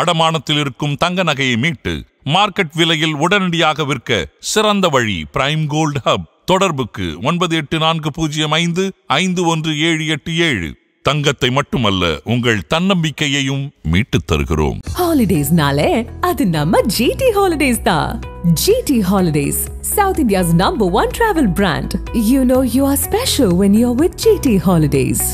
அடமானத்தில் இருக்கும் தங்க நகையை மீட்டு மார்க்கெட் விலையில் உடனடியாக விற்க சிறந்த வழி பிரைம் கோல்ட் ஹப். தொடர்புக்கு 9845551787. தங்கத்தை மட்டுமல்ல, உங்கள் தன்னம்பிக்கையையும் மீட்டுத் தருகிறோம். ஹாலிடேஸ்னாலே அது நம்ம ஜிடி ஹாலிடேஸ் தான். GT holidays, South India's #1 travel brand. You know you are special when you're with GT Holidays.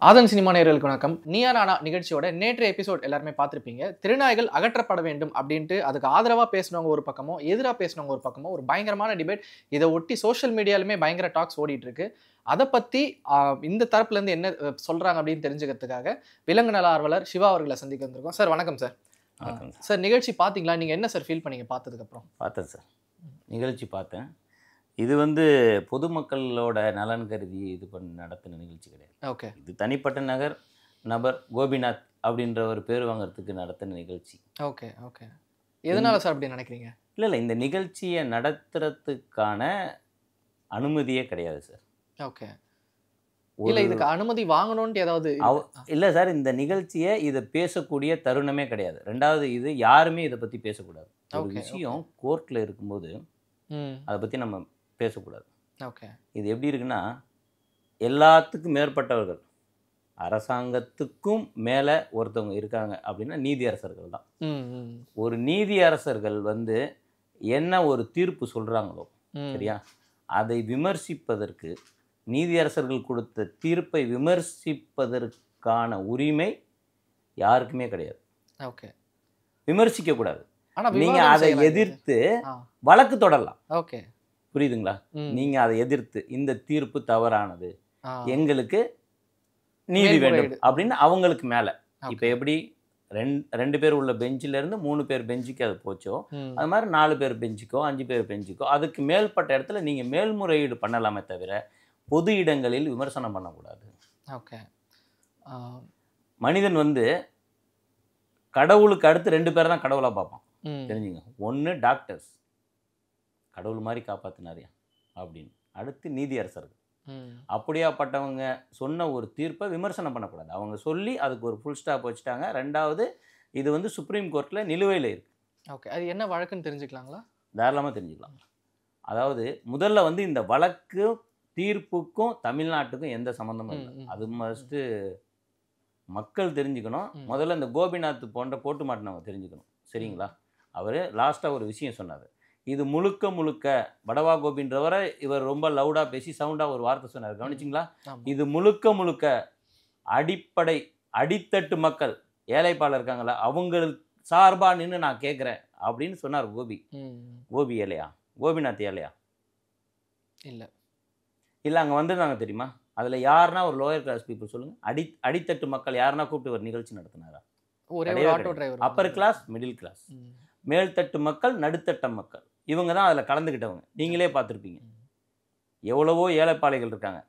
Aadhan cinema நேயர்களுக்கு வணக்கம். நீயா நானா நிகழ்ச்சியோட நேற்றைய எபிசோட் எல்லாருமே பார்த்துருப்பீங்க. திருநாய்கள் அகற்றப்பட வேண்டும் அப்படின்ட்டு அதுக்கு ஆதரவாக பேசினவங்க ஒரு பக்கமோ எதிராக பேசினவங்க ஒரு பக்கமோ ஒரு பயங்கரமான டிபேட். இதை ஒட்டி சோஷியல் மீடியாலுமே பயங்கர டாக்ஸ் ஓடிட்டு இருக்கு. அதை பற்றி இந்த தரப்புலேருந்து என்ன சொல்கிறாங்க அப்படின்னு தெரிஞ்சுக்கிறதுக்காக விலங்கு நல ஆர்வலர் சிவா அவர்களை சந்திக்க வந்திருக்கோம். சார் வணக்கம் சார். சார் நிகழ்ச்சி பார்த்தீங்களா? நீங்கள் என்ன சார் ஃபீல் பண்ணீங்க பார்த்ததுக்கப்புறம்? பார்த்தேன் சார், நிகழ்ச்சி பார்த்தேன். இது பொதுமக்களோட நலன் கருதி இது நடத்தின நிகழ்ச்சி கிடையாது. ஓகே, இது தனிப்பட்ட நபர் கோபிநாத் அப்படின்ற ஒரு பேர் வாங்கிறதுக்கு நடத்தின நிகழ்ச்சி. Okay okay. எதனால சார் அப்படி நினைக்கிறீங்க? இல்லை, இந்த நிகழ்ச்சியை நடத்துறதுக்கான அனுமதியே கிடையாது சார். ஓகே, இல்லை இதுக்கு அனுமதி வாங்கணும்னு ஏதாவது இல்லை சார். இந்த நிகழ்ச்சியை இதை பேசக்கூடிய தருணமே கிடையாது. ரெண்டாவது, இது யாருமே இதை பற்றி பேசக்கூடாது. ஒரு விஷயம் கோர்ட்டில் இருக்கும்போது அதை பற்றி நம்ம பேசக்கூடாது. ஓகே, இது எப்படி இருக்குன்னா, எல்லாத்துக்கும் மேற்பட்டவர்கள், அரசாங்கத்துக்கும் மேலே ஒருத்தவங்க இருக்காங்க அப்படின்னா நீதியரசர்கள் தான். ஒரு நீதியரசர்கள் என்ன ஒரு தீர்ப்பு சொல்கிறாங்களோ, சரியா, அதை விமர்சிப்பதற்கு, நீதியரசர்கள் கொடுத்த தீர்ப்பை விமர்சிப்பதற்கான உரிமை யாருக்குமே கிடையாது. ஓகே, விமர்சிக்கக்கூடாது. நீங்கள் அதை எதிர்த்து வழக்கு தொடரலாம். ஓகே, புரியுதுங்களா? நீங்கள் அதை எதிர்த்து இந்த தீர்ப்பு தவறானது, எங்களுக்கு நீதி வேண்டும் அப்படின்னு அவங்களுக்கு மேலே, இப்போ எப்படி ரெண்டு பேர் உள்ள பெஞ்சிலேருந்து 3 பேர் பெஞ்சுக்கு அது போச்சோ, அது மாதிரி 4 பேர் பெஞ்சுக்கோ 5 பேர் பெஞ்சுக்கோ அதுக்கு மேல்பட்ட இடத்துல நீங்கள் மேல்முறையீடு பண்ணலாமே தவிர பொது இடங்களில் விமர்சனம் பண்ணக்கூடாது. ஓகே, மனிதன் கடவுளுக்கு அடுத்து 2 பேர் தான் கடவுளாக பார்ப்பான். தெரிஞ்சுங்க. ஒன்று டாக்டர்ஸ், கடவுள் மாதிரி காப்பாற்றினாரியா அப்படின்னு. அடுத்து நீதியரசர்கள். அப்படியாப்பட்டவங்க சொன்ன ஒரு தீர்ப்பை விமர்சனம் பண்ணக்கூடாது. அவங்க சொல்லி அதுக்கு ஒரு ஃபுல் ஸ்டாப் வச்சுட்டாங்க. ரெண்டாவது, இது சுப்ரீம் கோர்ட்டில் நிலுவையில் இருக்குது. ஓகே, அது என்ன வழக்குன்னு தெரிஞ்சுக்கலாங்களா? தாராளமாக தெரிஞ்சுக்கலாம். அதாவது முதல்ல இந்த வழக்கு தீர்ப்புக்கும் தமிழ்நாட்டுக்கும் எந்த சம்மந்தமும் இல்லை. அது மஸ்ட்டு மக்கள் தெரிஞ்சுக்கணும். முதல்ல இந்த கோபிநாத் போன்ற போட்டு மாட்டினவங்க தெரிஞ்சுக்கணும். சரிங்களா? அவர் லாஸ்ட்டாக ஒரு விஷயம் சொன்னார். இது முழுக்க படவா கோபின்றவரை இவர் ரொம்ப லவுடாக பேசி சவுண்டாக ஒரு வார்த்தை சொன்னார். கவனிச்சிங்களா? இது முழுக்க அடித்தட்டு மக்கள், ஏழைப்பாளர் இருக்காங்களா, அவங்களுக்கு சார்பாக நின்று நான் கேட்குறேன் அப்படின்னு சொன்னார். கோபி ஏழையா? கோபிநாத் ஏழையா? இல்லை, அங்கே வந்திருந்தாங்க தெரியுமா? அதில் யாருன்னா ஒரு லோயர் கிளாஸ் பீப்புள் சொல்லுங்கள். அடித்தட்டு மக்கள் யாருன்னா கூப்பிட்டு ஒரு நிகழ்ச்சி நடத்தினாரா? அப்பர் கிளாஸ், மிடில் கிளாஸ், மேல்தட்டு மக்கள், நடுத்தட்ட மக்கள், இவங்க தான் அதில் கலந்துக்கிட்டவங்க. நீங்களே பார்த்துருப்பீங்க. எவ்வளவோ ஏழைப்பாளைகள் இருக்காங்க.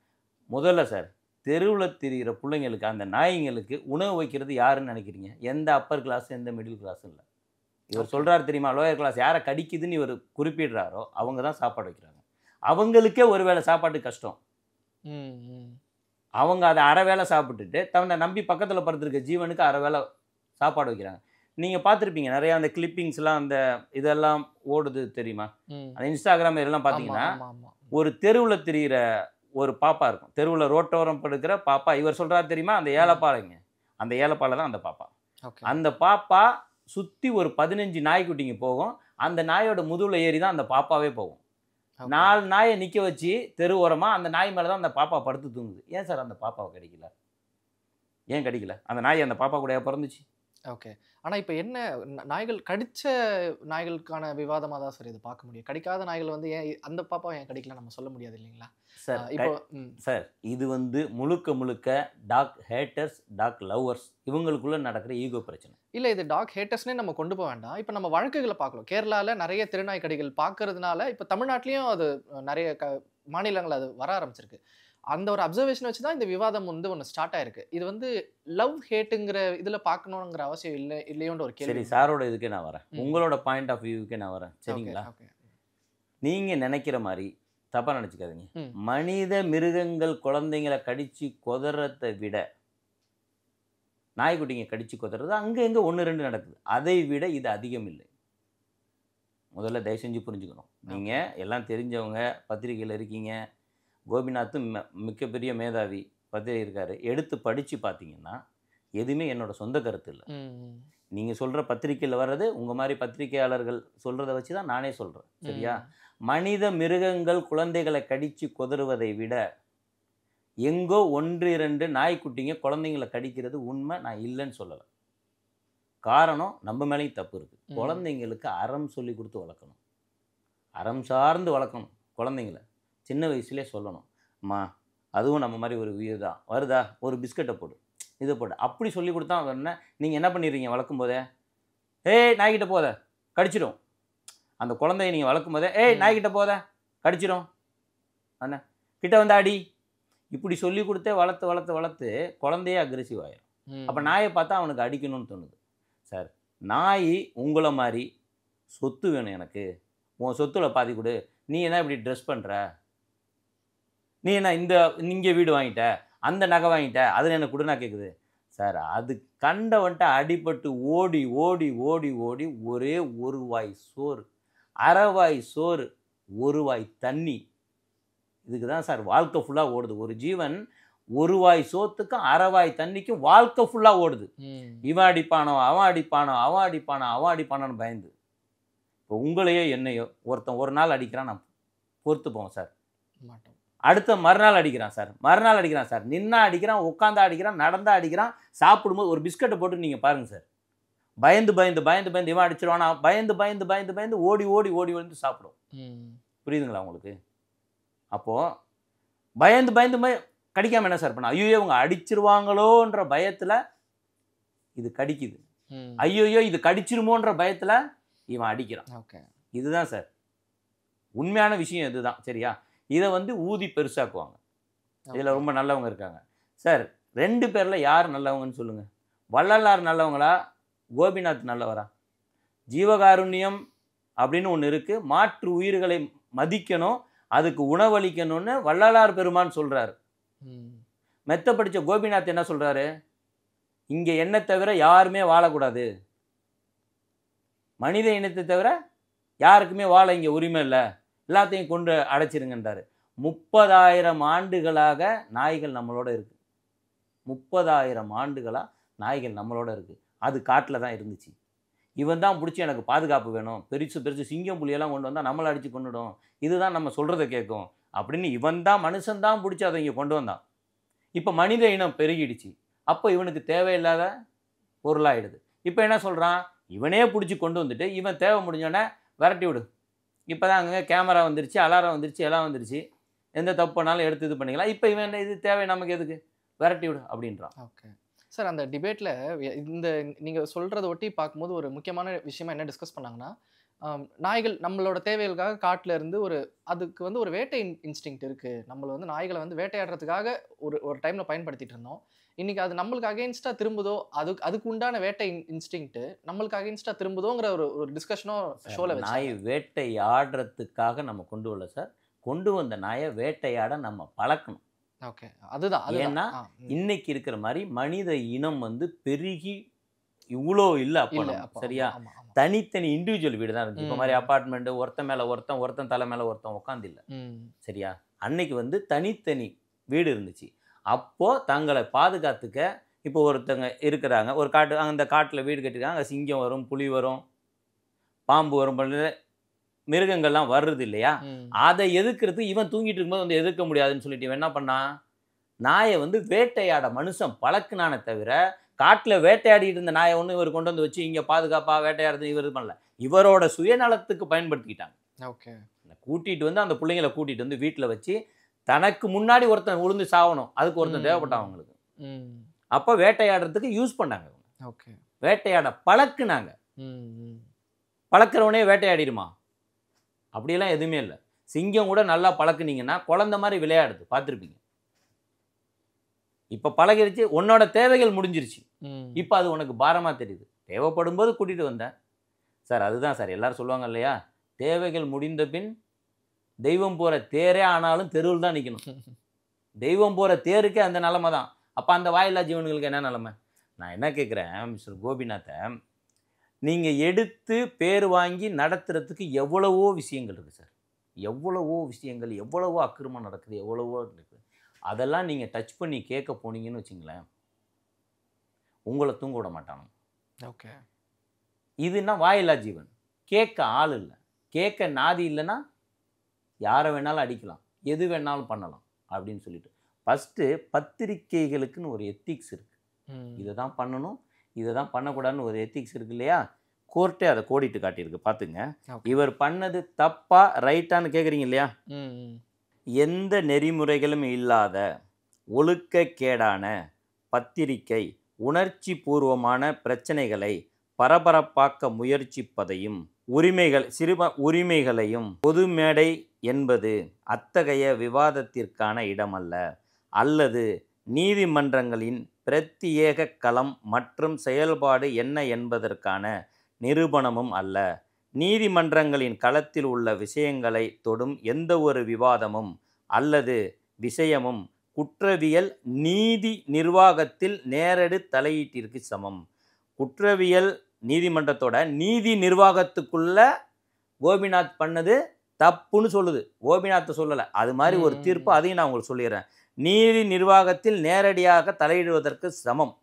முதல்ல சார், தெருவில் திரிகிற பிள்ளைங்களுக்கு, அந்த நாய்ங்களுக்கு உணவு வைக்கிறது யாருன்னு நினைக்கிறீங்க? எந்த அப்பர் கிளாஸ், எந்த மிடில் கிளாஸும் இல்லை. இவர் சொல்கிறார் தெரியுமா, லோயர் கிளாஸ் யாரை கடிக்குதுன்னு இவர் குறிப்பிடுறாரோ அவங்க தான் சாப்பாடு வைக்கிறாங்க. அவங்களுக்கே ஒரு வேளை சாப்பாட்டு கஷ்டம். அவங்க அதை அரை வேளை சாப்பிட்டுட்டு தன்னை நம்பி பக்கத்தில் படுத்துருக்க ஜீவனுக்கு அரை வேளை சாப்பாடு வைக்கிறாங்க. நீங்கள் பார்த்துருப்பீங்க நிறையா அந்த கிளிப்பிங்ஸ்லாம், அந்த இதெல்லாம் ஓடுது தெரியுமா? அந்த இன்ஸ்டாகிராம் இதெல்லாம் பார்த்தீங்கன்னா, ஒரு தெருவில் திரிகிற ஒரு பாப்பா இருக்கும். தெருவில் ரோட்டோரம் படுக்கிற பாப்பா. இவர் சொல்கிறாரு தெரியுமா, அந்த ஏழைப்பாளைங்க, அந்த ஏழைப்பாளை தான் அந்த பாப்பா. அந்த பாப்பா சுற்றி ஒரு 15 நாய்க்குட்டிங்க போகும். அந்த நாயோட முதுகில் ஏறி தான் அந்த பாப்பாவே போகும். 4 நாயை நிற்க வச்சு தெரு ஓரமாக அந்த நாய் மேலே தான் அந்த பாப்பா படுத்து தூங்குது. ஏன் சார் அந்த பாப்பாவை கிடைக்கல? ஏன் கிடைக்கல? அந்த நாய் அந்த பாப்பா கூட பிறந்துச்சு. ஓகே, ஆனால் இப்போ என்ன, நாய்கள் கடித்த நாய்களுக்கான விவாதமாக தான் சார் இது பார்க்க முடியும். கடிக்காத நாய்கள் ஏன் அந்த பாப்பா ஏன் கிடைக்கல நம்ம சொல்ல முடியாது இல்லைங்களா சார்? இப்போ சார், இது முழுக்க டாக் ஹேட்டர்ஸ், டாக் லவ்வர்ஸ், இவங்களுக்குள்ளே நடக்கிற ஈகோ பிரச்சனை. இல்லை, இது டாக் ஹேட்டர்ஸ்னே நம்ம கொண்டு போக வேண்டாம். இப்போ நம்ம வழக்குகளை பார்க்கலாம். கேரளாவில் நிறைய திருநாய் கடிகள் பார்க்கறதுனால இப்போ தமிழ்நாட்டிலையும் அது நிறைய மாநிலங்கள் அது வர ஆரம்பிச்சிருக்கு. அந்த ஒரு அப்சர்வேஷன் வச்சு தான் இந்த விவாதம் ஒன்று ஸ்டார்ட் ஆயிருக்கு. இது லவ் ஹேட்டுங்கிற இதில் பார்க்கணுங்கிற அவசியம் இல்லையோன்ற ஒரு கேள்வி. சரி, சாரோட இதுக்கே நான் வரேன், உங்களோட பாயிண்ட் ஆஃப் வியூவுக்கே நான் வரேன். சரிங்களா? நீங்கள் நினைக்கிற மாதிரி தப்பாக நினச்சிக்காதீங்க. மனித மிருகங்கள் குழந்தைங்களை கடித்து கொதறத்தை விட நாய்க்குட்டிங்க கடிச்சு கொத்துறது அங்கே எங்கே 1-2 நடக்குது. அதை விட இது அதிகம் இல்லை. முதல்ல தயவு செஞ்சு புரிஞ்சுக்கணும். நீங்கள் எல்லாம் தெரிஞ்சவங்க, பத்திரிகையில் இருக்கீங்க. கோபிநாத்தும் மிகப்பெரிய மேதாவி, பத்திரிகை இருக்கார். எடுத்து படித்து பார்த்தீங்கன்னா எதுவுமே என்னோட சொந்த கருத்து இல்லை. நீங்கள் சொல்கிற பத்திரிக்கையில் வர்றது உங்கள் மாதிரி பத்திரிகையாளர்கள் சொல்கிறத வச்சு தான் நானே சொல்கிறேன். சரியா? மனித மிருகங்கள் குழந்தைகளை கடித்து கொதறுவதை விட எங்கோ 1-2 நாய்க்குட்டிங்க குழந்தைங்களை கடிக்கிறது உண்மை. நான் இல்லைன்னு சொல்லலை. காரணம் நம்ம மேலேயும் தப்பு இருக்குது. குழந்தைங்களுக்கு அறம் சொல்லி கொடுத்து வளர்க்கணும். அறம் சார்ந்து வளர்க்கணும் குழந்தைங்கள. சின்ன வயசுலேயே சொல்லணும், அம்மா அதுவும் நம்ம மாதிரி ஒரு உயிர் தான், வருதா ஒரு பிஸ்கட்டை போடு, இதை போடு, அப்படி சொல்லி கொடுத்தா என்ன. நீங்கள் என்ன பண்ணிடுறீங்க வளர்க்கும் போதே, ஏய் நாய்கிட்ட போத கடிச்சிடும். அந்த குழந்தைய நீங்கள் வளர்க்கும் போதே ஏய் நாய்கிட்ட போத கடிச்சிடும், அண்ணா கிட்ட வந்து அடி, இப்படி சொல்லி கொடுத்தே வளர்த்து வளர்த்து வளர்த்து குழந்தையே அக்ரெசிவ் ஆயிடும். அப்போ நாயை பார்த்தா அவனுக்கு அடிக்கணும்னு தோணுது. சார், நாய் உங்களை மாதிரி சொத்து வேணும் எனக்கு, உன் சொத்துல பாதி கொடு, நீ என்ன இப்படி ட்ரெஸ் பண்ணுற, நீ என்ன இங்கே வீடு வாங்கிட்ட, அந்த நகை வாங்கிட்ட, அதில் எனக்கு கொடுனா கேட்குது. சார், அது கண்டவன்ட்ட அடிபட்டு ஓடி ஓடி ஓடி ஓடி ஒரே ஒரு வாய் சோறு, அரை வாய் சோறு, ஒரு வாய் தண்ணி, இதுக்கு தான் சார் வாழ்க்கை ஃபுல்லாக ஓடுது. ஒரு ஜீவன் ஒரு வாய் சோத்துக்கும் அரை வாய் தண்ணிக்கும் வாழ்க்கை ஃபுல்லாக ஓடுது. இவன் அடிப்பானோ அவன் அடிப்பானோ அவன் அடிப்பானோ அவன் அடிப்பானோன்னு பயந்து. இப்போ உங்களையோ என்னையோ ஒருத்தன் ஒரு நாள் அடிக்கிறான், நான் பொறுத்து போவோம் சார். அடுத்த மறுநாள் அடிக்கிறான் சார், மறுநாள் அடிக்கிறான் சார், நின்னா அடிக்கிறான், உட்காந்தா அடிக்கிறான், நடந்தா அடிக்கிறான், சாப்பிடும்போது ஒரு பிஸ்கட்டை போட்டு நீங்கள் பாருங்கள் சார். பயந்து பயந்து பயந்து பயந்து இவன் அடிச்சிருவானா, பயந்து பயந்து பயந்து பயந்து ஓடி ஓடி ஓடி வந்து சாப்பிடும். புரியுதுங்களா உங்களுக்கு? அப்போது பயந்து பயந்து கடிக்காமல் என்ன சார் பண்ண, ஐயோ இவங்க அடிச்சிருவாங்களோன்ற பயத்தில் இது கடிக்குது, ஐயோயோ இது கடிச்சிருமோன்ற பயத்தில் இவன் அடிக்கிறான். ஓகே, இதுதான் சார் உண்மையான விஷயம். இதுதான் சரியா? இதை வந்து ஊதி பெருசாக்குவாங்க. இதில் ரொம்ப நல்லவங்க இருக்காங்க சார். 2 பேரில் யார் நல்லவங்கன்னு சொல்லுங்கள். வள்ளலார் நல்லவங்களா, கோபிநாத் நல்லவரா? ஜீவகாருண்யம் அப்படின்னு ஒன்று இருக்குது. மாற்று உயிர்களை மதிக்கணும், அதுக்கு உணவளிக்கணும்னு வள்ளலார் பெருமான் சொல்கிறார். மெத்த படித்த கோபிநாத் என்ன சொல்கிறாரு? இங்கே என்ன தவிர யாருமே வாழக்கூடாது, மனித இனத்தை தவிர யாருக்குமே வாழ இங்கே உரிமை இல்லை, எல்லாத்தையும் கொண்டு அடைச்சிருங்கன்றாரு. 30,000 ஆண்டுகளாக நாய்கள் நம்மளோட இருக்குது. 30,000 ஆண்டுகளாக நாய்கள் நம்மளோட இருக்குது. அது காட்டில் தான் இருந்துச்சு. இவன் தான் பிடிச்சி எனக்கு பாதுகாப்பு வேணும், பெருசு பெருசு சிங்கம் புலியெல்லாம் கொண்டு வந்தால் நம்மளை அடித்து கொண்டுடும், இதுதான் நம்ம சொல்கிறத கேட்கும் அப்படின்னு இவன் தான் மனுஷன்தான் பிடிச்சி அதை இங்கே கொண்டு வந்தான். இப்போ மனித இனம் பெருகிடுச்சு. அப்போ இவனுக்கு தேவையில்லாத பொருளாகிடுது. இப்போ என்ன சொல்கிறான், இவனே பிடிச்சி கொண்டு வந்துட்டு இவன் தேவை முடிஞ்சோடனே விரட்டி விடு. இப்போ தான் அங்கே கேமரா வந்துருச்சு, அலாரம் வந்துருச்சு, எல்லாம் வந்துருச்சு, எந்த தப்பு பண்ணாலும் எடுத்து இது பண்ணிக்கலாம். இப்போ இவன் இது தேவை நமக்கு எதுக்கு, விரட்டி விடு அப்படின்றான். ஓகே சார், அந்த டிபேட்டில் இந்த நீங்கள் சொல்கிறத ஒட்டி பார்க்கும்போது ஒரு முக்கியமான விஷயமா என்ன டிஸ்கஸ் பண்ணாங்கன்னா, நாய்கள் நம்மளோட தேவைகளுக்காக காட்டில் இருந்து அதுக்கு வந்து ஒரு வேட்டை இன்ஸ்டிங்க்ட் இருக்குது. நம்மளை வந்து நாய்களை வந்து வேட்டையாடுறதுக்காக ஒரு டைமில் பயன்படுத்திட்டு இருந்தோம். இன்றைக்கி அது நம்மளுக்கு அகெயின்ஸ்டாக திரும்புதோ, அதுக்கு உண்டான வேட்டை இன்ஸ்டிங்க்ட் நம்மளுக்கு அகெயின்ஸ்டாக திரும்புதோங்கிற ஒரு டிஸ்கஷனும் ஷோவில் வச்சு. நாய் வேட்டையாடுறதுக்காக நம்ம கொண்டு வரல சார், கொண்டு வந்த நாயை வேட்டையாட நம்ம பழக்கணும். ஓகே, அதுதான். ஏன்னா இன்னைக்கு இருக்கிற மாதிரி மனித இனம் வந்து பெருகி இவ்வளோ இல்லை அப்போ. சரியா? தனித்தனி இண்டிவிஜுவல் வீடு தான் இருந்துச்சு. இப்போ மாதிரி அப்பார்ட்மெண்ட் ஒருத்தன் மேலே ஒருத்தன் தலை மேலே ஒருத்தன் உட்காந்து இல்லை. சரியா? அன்னைக்கு வந்து தனித்தனி வீடு இருந்துச்சு. அப்போது தங்களை பாதுகாத்துக்க இப்போ ஒருத்தங்க இருக்கிறாங்க, ஒரு அந்த காட்டில் வீடு கட்டிருக்காங்க, அங்கே சிங்கம் வரும், புலி வரும், பாம்பு வரும், மிருகங்கள்லாம் வர்றது இல்லையா? அதை எதிர்க்கிறது இவன் தூங்கிட்டு இருக்கும்போது வந்து எதிர்க்க முடியாதுன்னு சொல்லிட்டு இவன் என்ன பண்ணான், நாயை வந்து வேட்டையாட மனுஷன் பழக்குனானே தவிர காட்டில் வேட்டையாடிட்டு இருந்த நாயை ஒன்று இவர் கொண்டு வந்து வச்சு இங்கே பாதுகாப்பாக வேட்டையாடுறது இவர் பண்ணல, இவரோட சுயநலத்துக்கு பயன்படுத்திக்கிட்டாங்க. ஓகே, கூட்டிகிட்டு வந்து அந்த பிள்ளைங்களை கூட்டிகிட்டு வந்து வீட்டில் வச்சு தனக்கு முன்னாடி ஒருத்தன் உளுந்து சாகணும், அதுக்கு ஒருத்தன் தேவைப்பட்டான் அவங்களுக்கு. அப்போ வேட்டையாடுறதுக்கு யூஸ் பண்ணாங்க. ஓகே, வேட்டையாட பழக்குனாங்க. பழக்கிறவனே வேட்டையாடிடுமா? அப்படியெல்லாம் எதுவுமே இல்லை. சிங்கம் கூட நல்லா பழக்குனீங்கன்னா குழந்தை மாதிரி விளையாடுது, பார்த்துருப்பீங்க. இப்போ பழகிருச்சு, உன்னோட தேவைகள் முடிஞ்சிருச்சு, இப்போ அது உனக்கு பாரமாக தெரியுது. தேவைப்படும் போது கூட்டிகிட்டு வந்தேன் சார். அதுதான் சார் எல்லாரும் சொல்லுவாங்க இல்லையா, தேவைகள் முடிந்த பின் தெய்வம் போகிற தேரே ஆனாலும் தெருவில் தான் நிற்கணும். தெய்வம் போகிற தேருக்கே அந்த நிலமை தான். அப்போ அந்த வாயில்லா ஜீவன்களுக்கு என்ன நிலமை? நான் என்ன கேட்குறேன் மிஸ்டர் கோபிநாத்தை, நீங்கள் எடுத்து பேர் வாங்கி நடத்துறதுக்கு எவ்வளவோ விஷயங்கள் இருக்குது சார். எவ்வளவோ விஷயங்கள், எவ்வளவோ அக்கிரமம் நடக்குது, எவ்வளவோ இருக்குது. அதெல்லாம் நீங்கள் டச் பண்ணி கேட்க போனீங்கன்னு வச்சுங்களேன், உங்களை தூங்க விட மாட்டாங்க. ஓகே. இதுன்னா வாயில்லா ஜீவன். கேட்க ஆள் இல்லை, கேட்க நாதி இல்லைன்னா யாரை வேணாலும் அடிக்கலாம், எது வேணாலும் பண்ணலாம் அப்படின்னு சொல்லிட்டு. ஃபஸ்ட்டு பத்திரிகைகளுக்குன்னு ஒரு எத்திக்ஸ் இருக்குது. இதை தான் பண்ணணும், இதை தான் பண்ணக்கூடாதுன்னு ஒரு எத்திக்ஸ் இருக்குது இல்லையா? கோர்ட்டே அதை கோடிட்டு காட்டியிருக்கு. பார்த்துங்க, இவர் பண்ணது தப்பா ரைட்டான்னு கேட்குறீங்க இல்லையா? எந்த நெறிமுறைகளும் இல்லாத ஒழுக்கக்கேடான பத்திரிகை உணர்ச்சி பூர்வமான பிரச்சனைகளை பரபரப்பாக்க முயற்சிப்பதையும் உரிமைகளையும் பொது மேடை என்பது அத்தகைய விவாதத்திற்கான இடமல்ல, அல்லது நீதிமன்றங்களின் பிரத்தியேக களம் மற்றும் செயல்பாடு என்ன என்பதற்கான நிரூபணமும் அல்ல. நீதிமன்றங்களின் களத்தில் உள்ள விஷயங்களை தொடும் எந்த ஒரு விவாதமும் அல்லது விஷயமும் குற்றவியல் நீதி நிர்வாகத்தில் நேரடி தலையீட்டிற்கு சமம். குற்றவியல் நீதிமன்றத்தோட நீதி நிர்வாகத்துக்குள்ள கோபிநாத் பண்ணது தப்புன்னு சொல்லுது, கோபிநாத்தை சொல்லலை. அது மாதிரி ஒரு தீர்ப்பு, அதையும் நான் உங்களுக்கு சொல்லிடுறேன். நீதி நிர்வாகத்தில் நேரடியாக தலையிடுவதற்கு சமம்.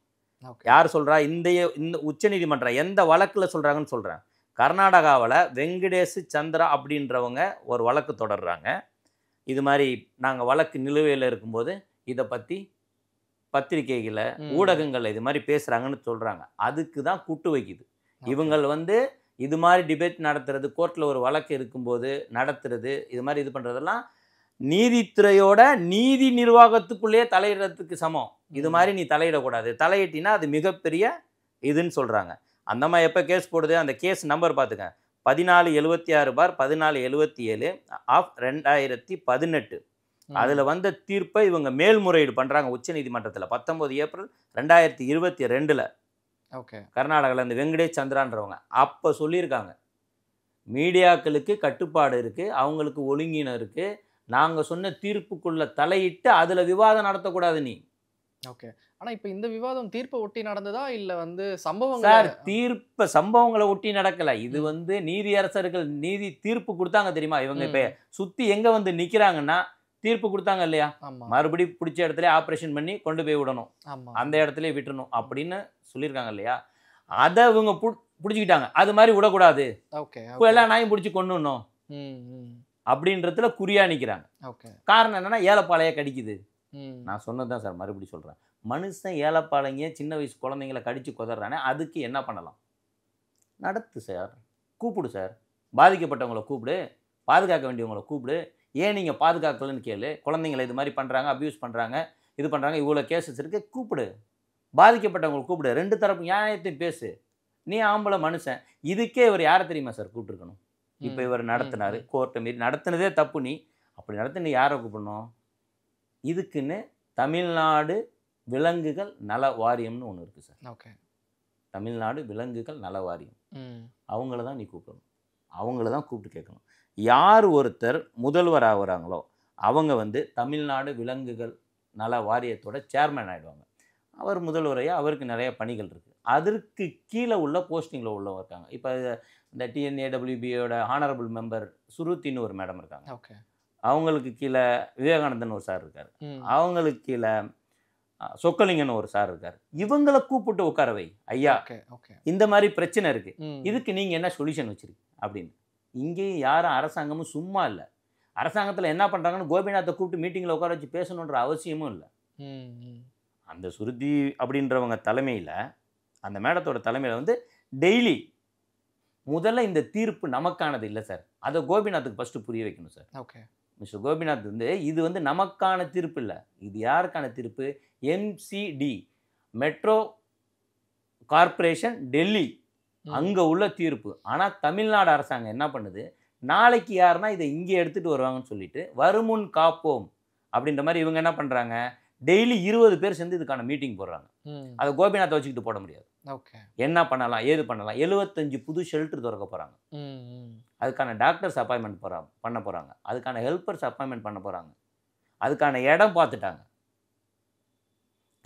யார் சொல்கிறா? இந்த உச்ச நீதிமன்றம் எந்த வழக்கில் சொல்கிறாங்கன்னு சொல்கிறேன். கர்நாடகாவில் வெங்கடேஷ் சந்திரா அப்படின்றவங்க ஒரு வழக்கு தொடர்றாங்க. இது மாதிரி நாங்கள் வழக்கு நிலுவையில் இருக்கும்போது இதை பற்றி பத்திரிகைகளை ஊடகங்கள் இது மாதிரி பேசுகிறாங்கன்னு சொல்கிறாங்க. அதுக்கு தான் கூட்டு வைக்குது. இவங்கள் இது மாதிரி டிபேட் நடத்துறது, கோர்ட்டில் ஒரு வழக்கு இருக்கும்போது நடத்துறது, இது மாதிரி இது பண்ணுறதெல்லாம் நீதித்துறையோட நீதி நிர்வாகத்துக்குள்ளேயே தலையிடுறதுக்கு சமம். இது மாதிரி நீ தலையிடக்கூடாது, தலையிட்டினா அது மிகப்பெரிய இதுன்னு சொல்கிறாங்க. அந்த மாதிரி எப்போ கேஸ் போடுது, அந்த கேஸ் நம்பர் பார்த்துக்க, 1476/1477 ஆஃப் 2018. அதில் வந்த தீர்ப்பை இவங்க மேல்முறையீடு பண்ணுறாங்க உச்ச நீதிமன்றத்தில் 19 ஏப்ரல் 2022. ஓகே. கர்நாடகாவில் இந்த வெங்கடேஷ் சந்திரான்றவங்க அப்போ சொல்லியிருக்காங்க, மீடியாக்களுக்கு கட்டுப்பாடு இருக்குது, அவங்களுக்கு ஒழுங்கினம் இருக்குது, நாங்கள் சொன்ன தீர்ப்புக்குள்ள தலையிட்டு அதில் விவாதம் நடத்தக்கூடாது நீ. ஓகே. ஆனால் இப்போ இந்த விவாதம் தீர்ப்பை ஒட்டி நடந்ததா இல்லை சம்பவங்கள்? சார், சம்பவங்களை ஒட்டி நடக்கலை. இது நீதியரசர்கள் நீதி தீர்ப்பு கொடுத்தாங்க தெரியுமா? இவங்க இப்போ சுற்றி எங்கே நிற்கிறாங்கன்னா தீர்ப்பு கொடுத்தாங்க இல்லையா? மறுபடி பிடிச்ச இடத்துல ஆப்ரேஷன் பண்ணி கொண்டு போய் விடணும், அந்த இடத்துல விட்டுணும் அப்படின்னு சொல்லியிருக்காங்க இல்லையா? அதை இவங்க பிடிச்சிக்கிட்டாங்க. அது மாதிரி விடக்கூடாது, எல்லா நாயும் பிடிச்சி கொண்டுணும் அப்படின்றதுல குறியா நிற்கிறாங்க. காரணம் என்னன்னா ஏலப்பாளைய கடிக்குது. நான் சொன்னதுதான் சார், மறுபடி சொல்கிறேன். மனுஷன் ஏலப்பாளைங்க சின்ன வயசு குழந்தைங்களை கடிச்சு கொதறானே, அதுக்கு என்ன பண்ணலாம்? நடத்து சார், கூப்பிடு சார், பாதிக்கப்பட்டவங்களை கூப்பிடு, பாதுகாக்க வேண்டியவங்களை கூப்பிடு. ஏன் நீங்கள் பாதுகாக்கலன்னு கேளு. குழந்தைங்களை இது மாதிரி பண்ணுறாங்க, அப்யூஸ் பண்ணுறாங்க, இது பண்ணுறாங்க, இவ்வளோ கேசஸ் இருக்குது, கூப்பிடு, பாதிக்கப்பட்டவங்களை கூப்பிடு, ரெண்டு தரப்பு நியாயத்தையும் பேசு. நீ ஆம்பளை மனுஷன். இதுக்கே இவர் யாரை தெரியுமா சார் கூப்பிட்டுருக்கணும்? இப்போ இவர் நடத்தினார், கோர்ட்டை மீறி நடத்தினதே தப்பு. நீ அப்படி நடத்தி நீ யாரை கூப்பிடணும்? இதுக்குன்னு தமிழ்நாடு விலங்குகள் நல வாரியம்னு ஒன்று இருக்குது சார். ஓகே. தமிழ்நாடு விலங்குகள் நல வாரியம், அவங்கள தான் நீ கூப்பிடணும், அவங்கள தான் கூப்பிட்டு கேட்கணும். யார் ஒருத்தர் முதல்வர் ஆகுறாங்களோ அவங்க தமிழ்நாடு விலங்குகள் நல வாரியத்தோட சேர்மேன் ஆகிடுவாங்க. அவர் முதல்வரையாக, அவருக்கு நிறைய பணிகள் இருக்குது. அதற்கு கீழே உள்ள போஸ்டிங்கில் உள்ளவங்க இருக்காங்க. இப்போ இந்த TNAWBயோட ஹானரபிள் மெம்பர் சுருத்தின்னு ஒரு மேடம் இருக்காங்க. ஓகே. அவங்களுக்கு கீழே விவேகானந்தன் ஒரு சார் இருக்கார். அவங்களுக்கு கீழே சொக்கலிங்கன்னு ஒரு சார் இருக்கார். இவங்களை கூப்பிட்டு உட்கார வை, ஐயா இந்த மாதிரி பிரச்சனை இருக்குது, இதுக்கு நீங்கள் என்ன சொல்யூஷன் வச்சுருக்கு அப்படின்னு. இங்கேயும் யாரும் அரசாங்கமும் சும்மா இல்லை. அரசாங்கத்தில் என்ன பண்ணுறாங்கன்னு கோபிநாத்தை கூப்பிட்டு மீட்டிங்கில் உட்கார வச்சு பேசணுன்ற அவசியமும் இல்லை. அந்த சுருதி அப்படின்றவங்க தலைமையில், அந்த மேடத்தோட தலைமையில் டெய்லி முதல்ல இந்த தீர்ப்பு நமக்கானது இல்லை சார், அதை கோபிநாத்துக்கு ஃபஸ்ட்டு புரிய வைக்கணும் சார். ஓகே. மிஸ்டர் கோபிநாத் இது நமக்கான தீர்ப்பு இல்லை, இது யாருக்கான தீர்ப்பு? MCD, மெட்ரோ கார்ப்பரேஷன் டெல்லி, அங்கே உள்ள தீர்ப்பு. ஆனால் தமிழ்நாடு அரசாங்கம் என்ன பண்ணுது, நாளைக்கு யாருன்னா இதை இங்கே எடுத்துகிட்டு வருவாங்கன்னு சொல்லிட்டு வருமுன் காப்போம் அப்படின்ற மாதிரி இவங்க என்ன பண்ணுறாங்க, டெய்லி 20 பேர் சேர்ந்து இதுக்கான மீட்டிங் போடுறாங்க. அதை கோபிநாத்தை வச்சுக்கிட்டு போட முடியாது. ஓகே. என்ன பண்ணலாம், ஏது பண்ணலாம்? 75 புது ஷெல்டர் திறக்க போகிறாங்க. அதுக்கான டாக்டர்ஸ் அப்பாயின்மெண்ட் பண்ண போகிறாங்க, அதுக்கான ஹெல்ப்பர்ஸ் அப்பாயின்மெண்ட் பண்ண போகிறாங்க, அதுக்கான இடம் பார்த்துட்டாங்க.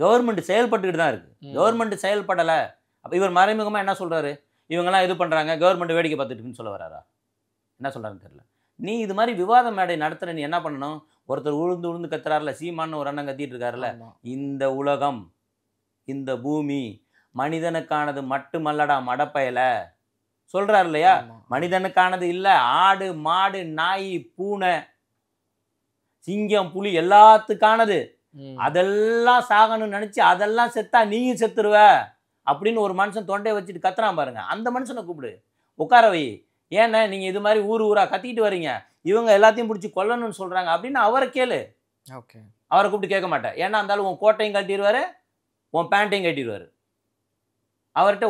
கவர்மெண்ட் செயல்பட்டுக்கிட்டு தான் இருக்குது. கவர்மெண்ட் செயல்படலை. அப்போ இவர் மறைமுகமாக என்ன சொல்கிறாரு, இவங்கெல்லாம் இது பண்ணுறாங்க, கவர்மெண்ட் வேடிக்கை பார்த்துட்டு இருக்குன்னு சொல்ல வராரா? என்ன சொல்கிறாருன்னு தெரியல. நீ இது மாதிரி விவாத மேடை நடத்துகிற, நீ என்ன பண்ணணும்? ஒருத்தர் உழுந்து கத்துறாருல, சீமான்னு ஒரு அண்ணன் கத்திட்டு இருக்காருல்ல, இந்த உலகம், இந்த பூமி மனிதனுக்கானது மட்டுமல்லடா மடப்பயல சொல்கிறார் இல்லையா? மனிதனுக்கானது இல்லை, ஆடு மாடு நாய் பூனை சிங்கம் புலி எல்லாத்துக்கானது. அதெல்லாம் சாகணும்னு நினச்சி அதெல்லாம் செத்தா நீயும் செத்துருவ அப்படின்னு ஒரு மனுஷன் தொண்டையை வச்சுட்டு கத்துறான் பாருங்க. அந்த மனுஷனை கூப்பிடு, உட்கார வை. ஏன்னா நீங்கள் இது மாதிரி ஊராக கத்திட்டு வரீங்க, இவங்க எல்லாத்தையும் பிடிச்சி கொல்லணும்னு சொல்கிறாங்க அப்படின்னு அவரை கேளு. ஓகே, அவரை கூப்பிட்டு கேட்க மாட்டேன். ஏன்னா இருந்தாலும் உன் கோட்டையும் கட்டிடுவார், உன் பேண்ட்டையும் கட்டிடுவார். அவர்கிட்ட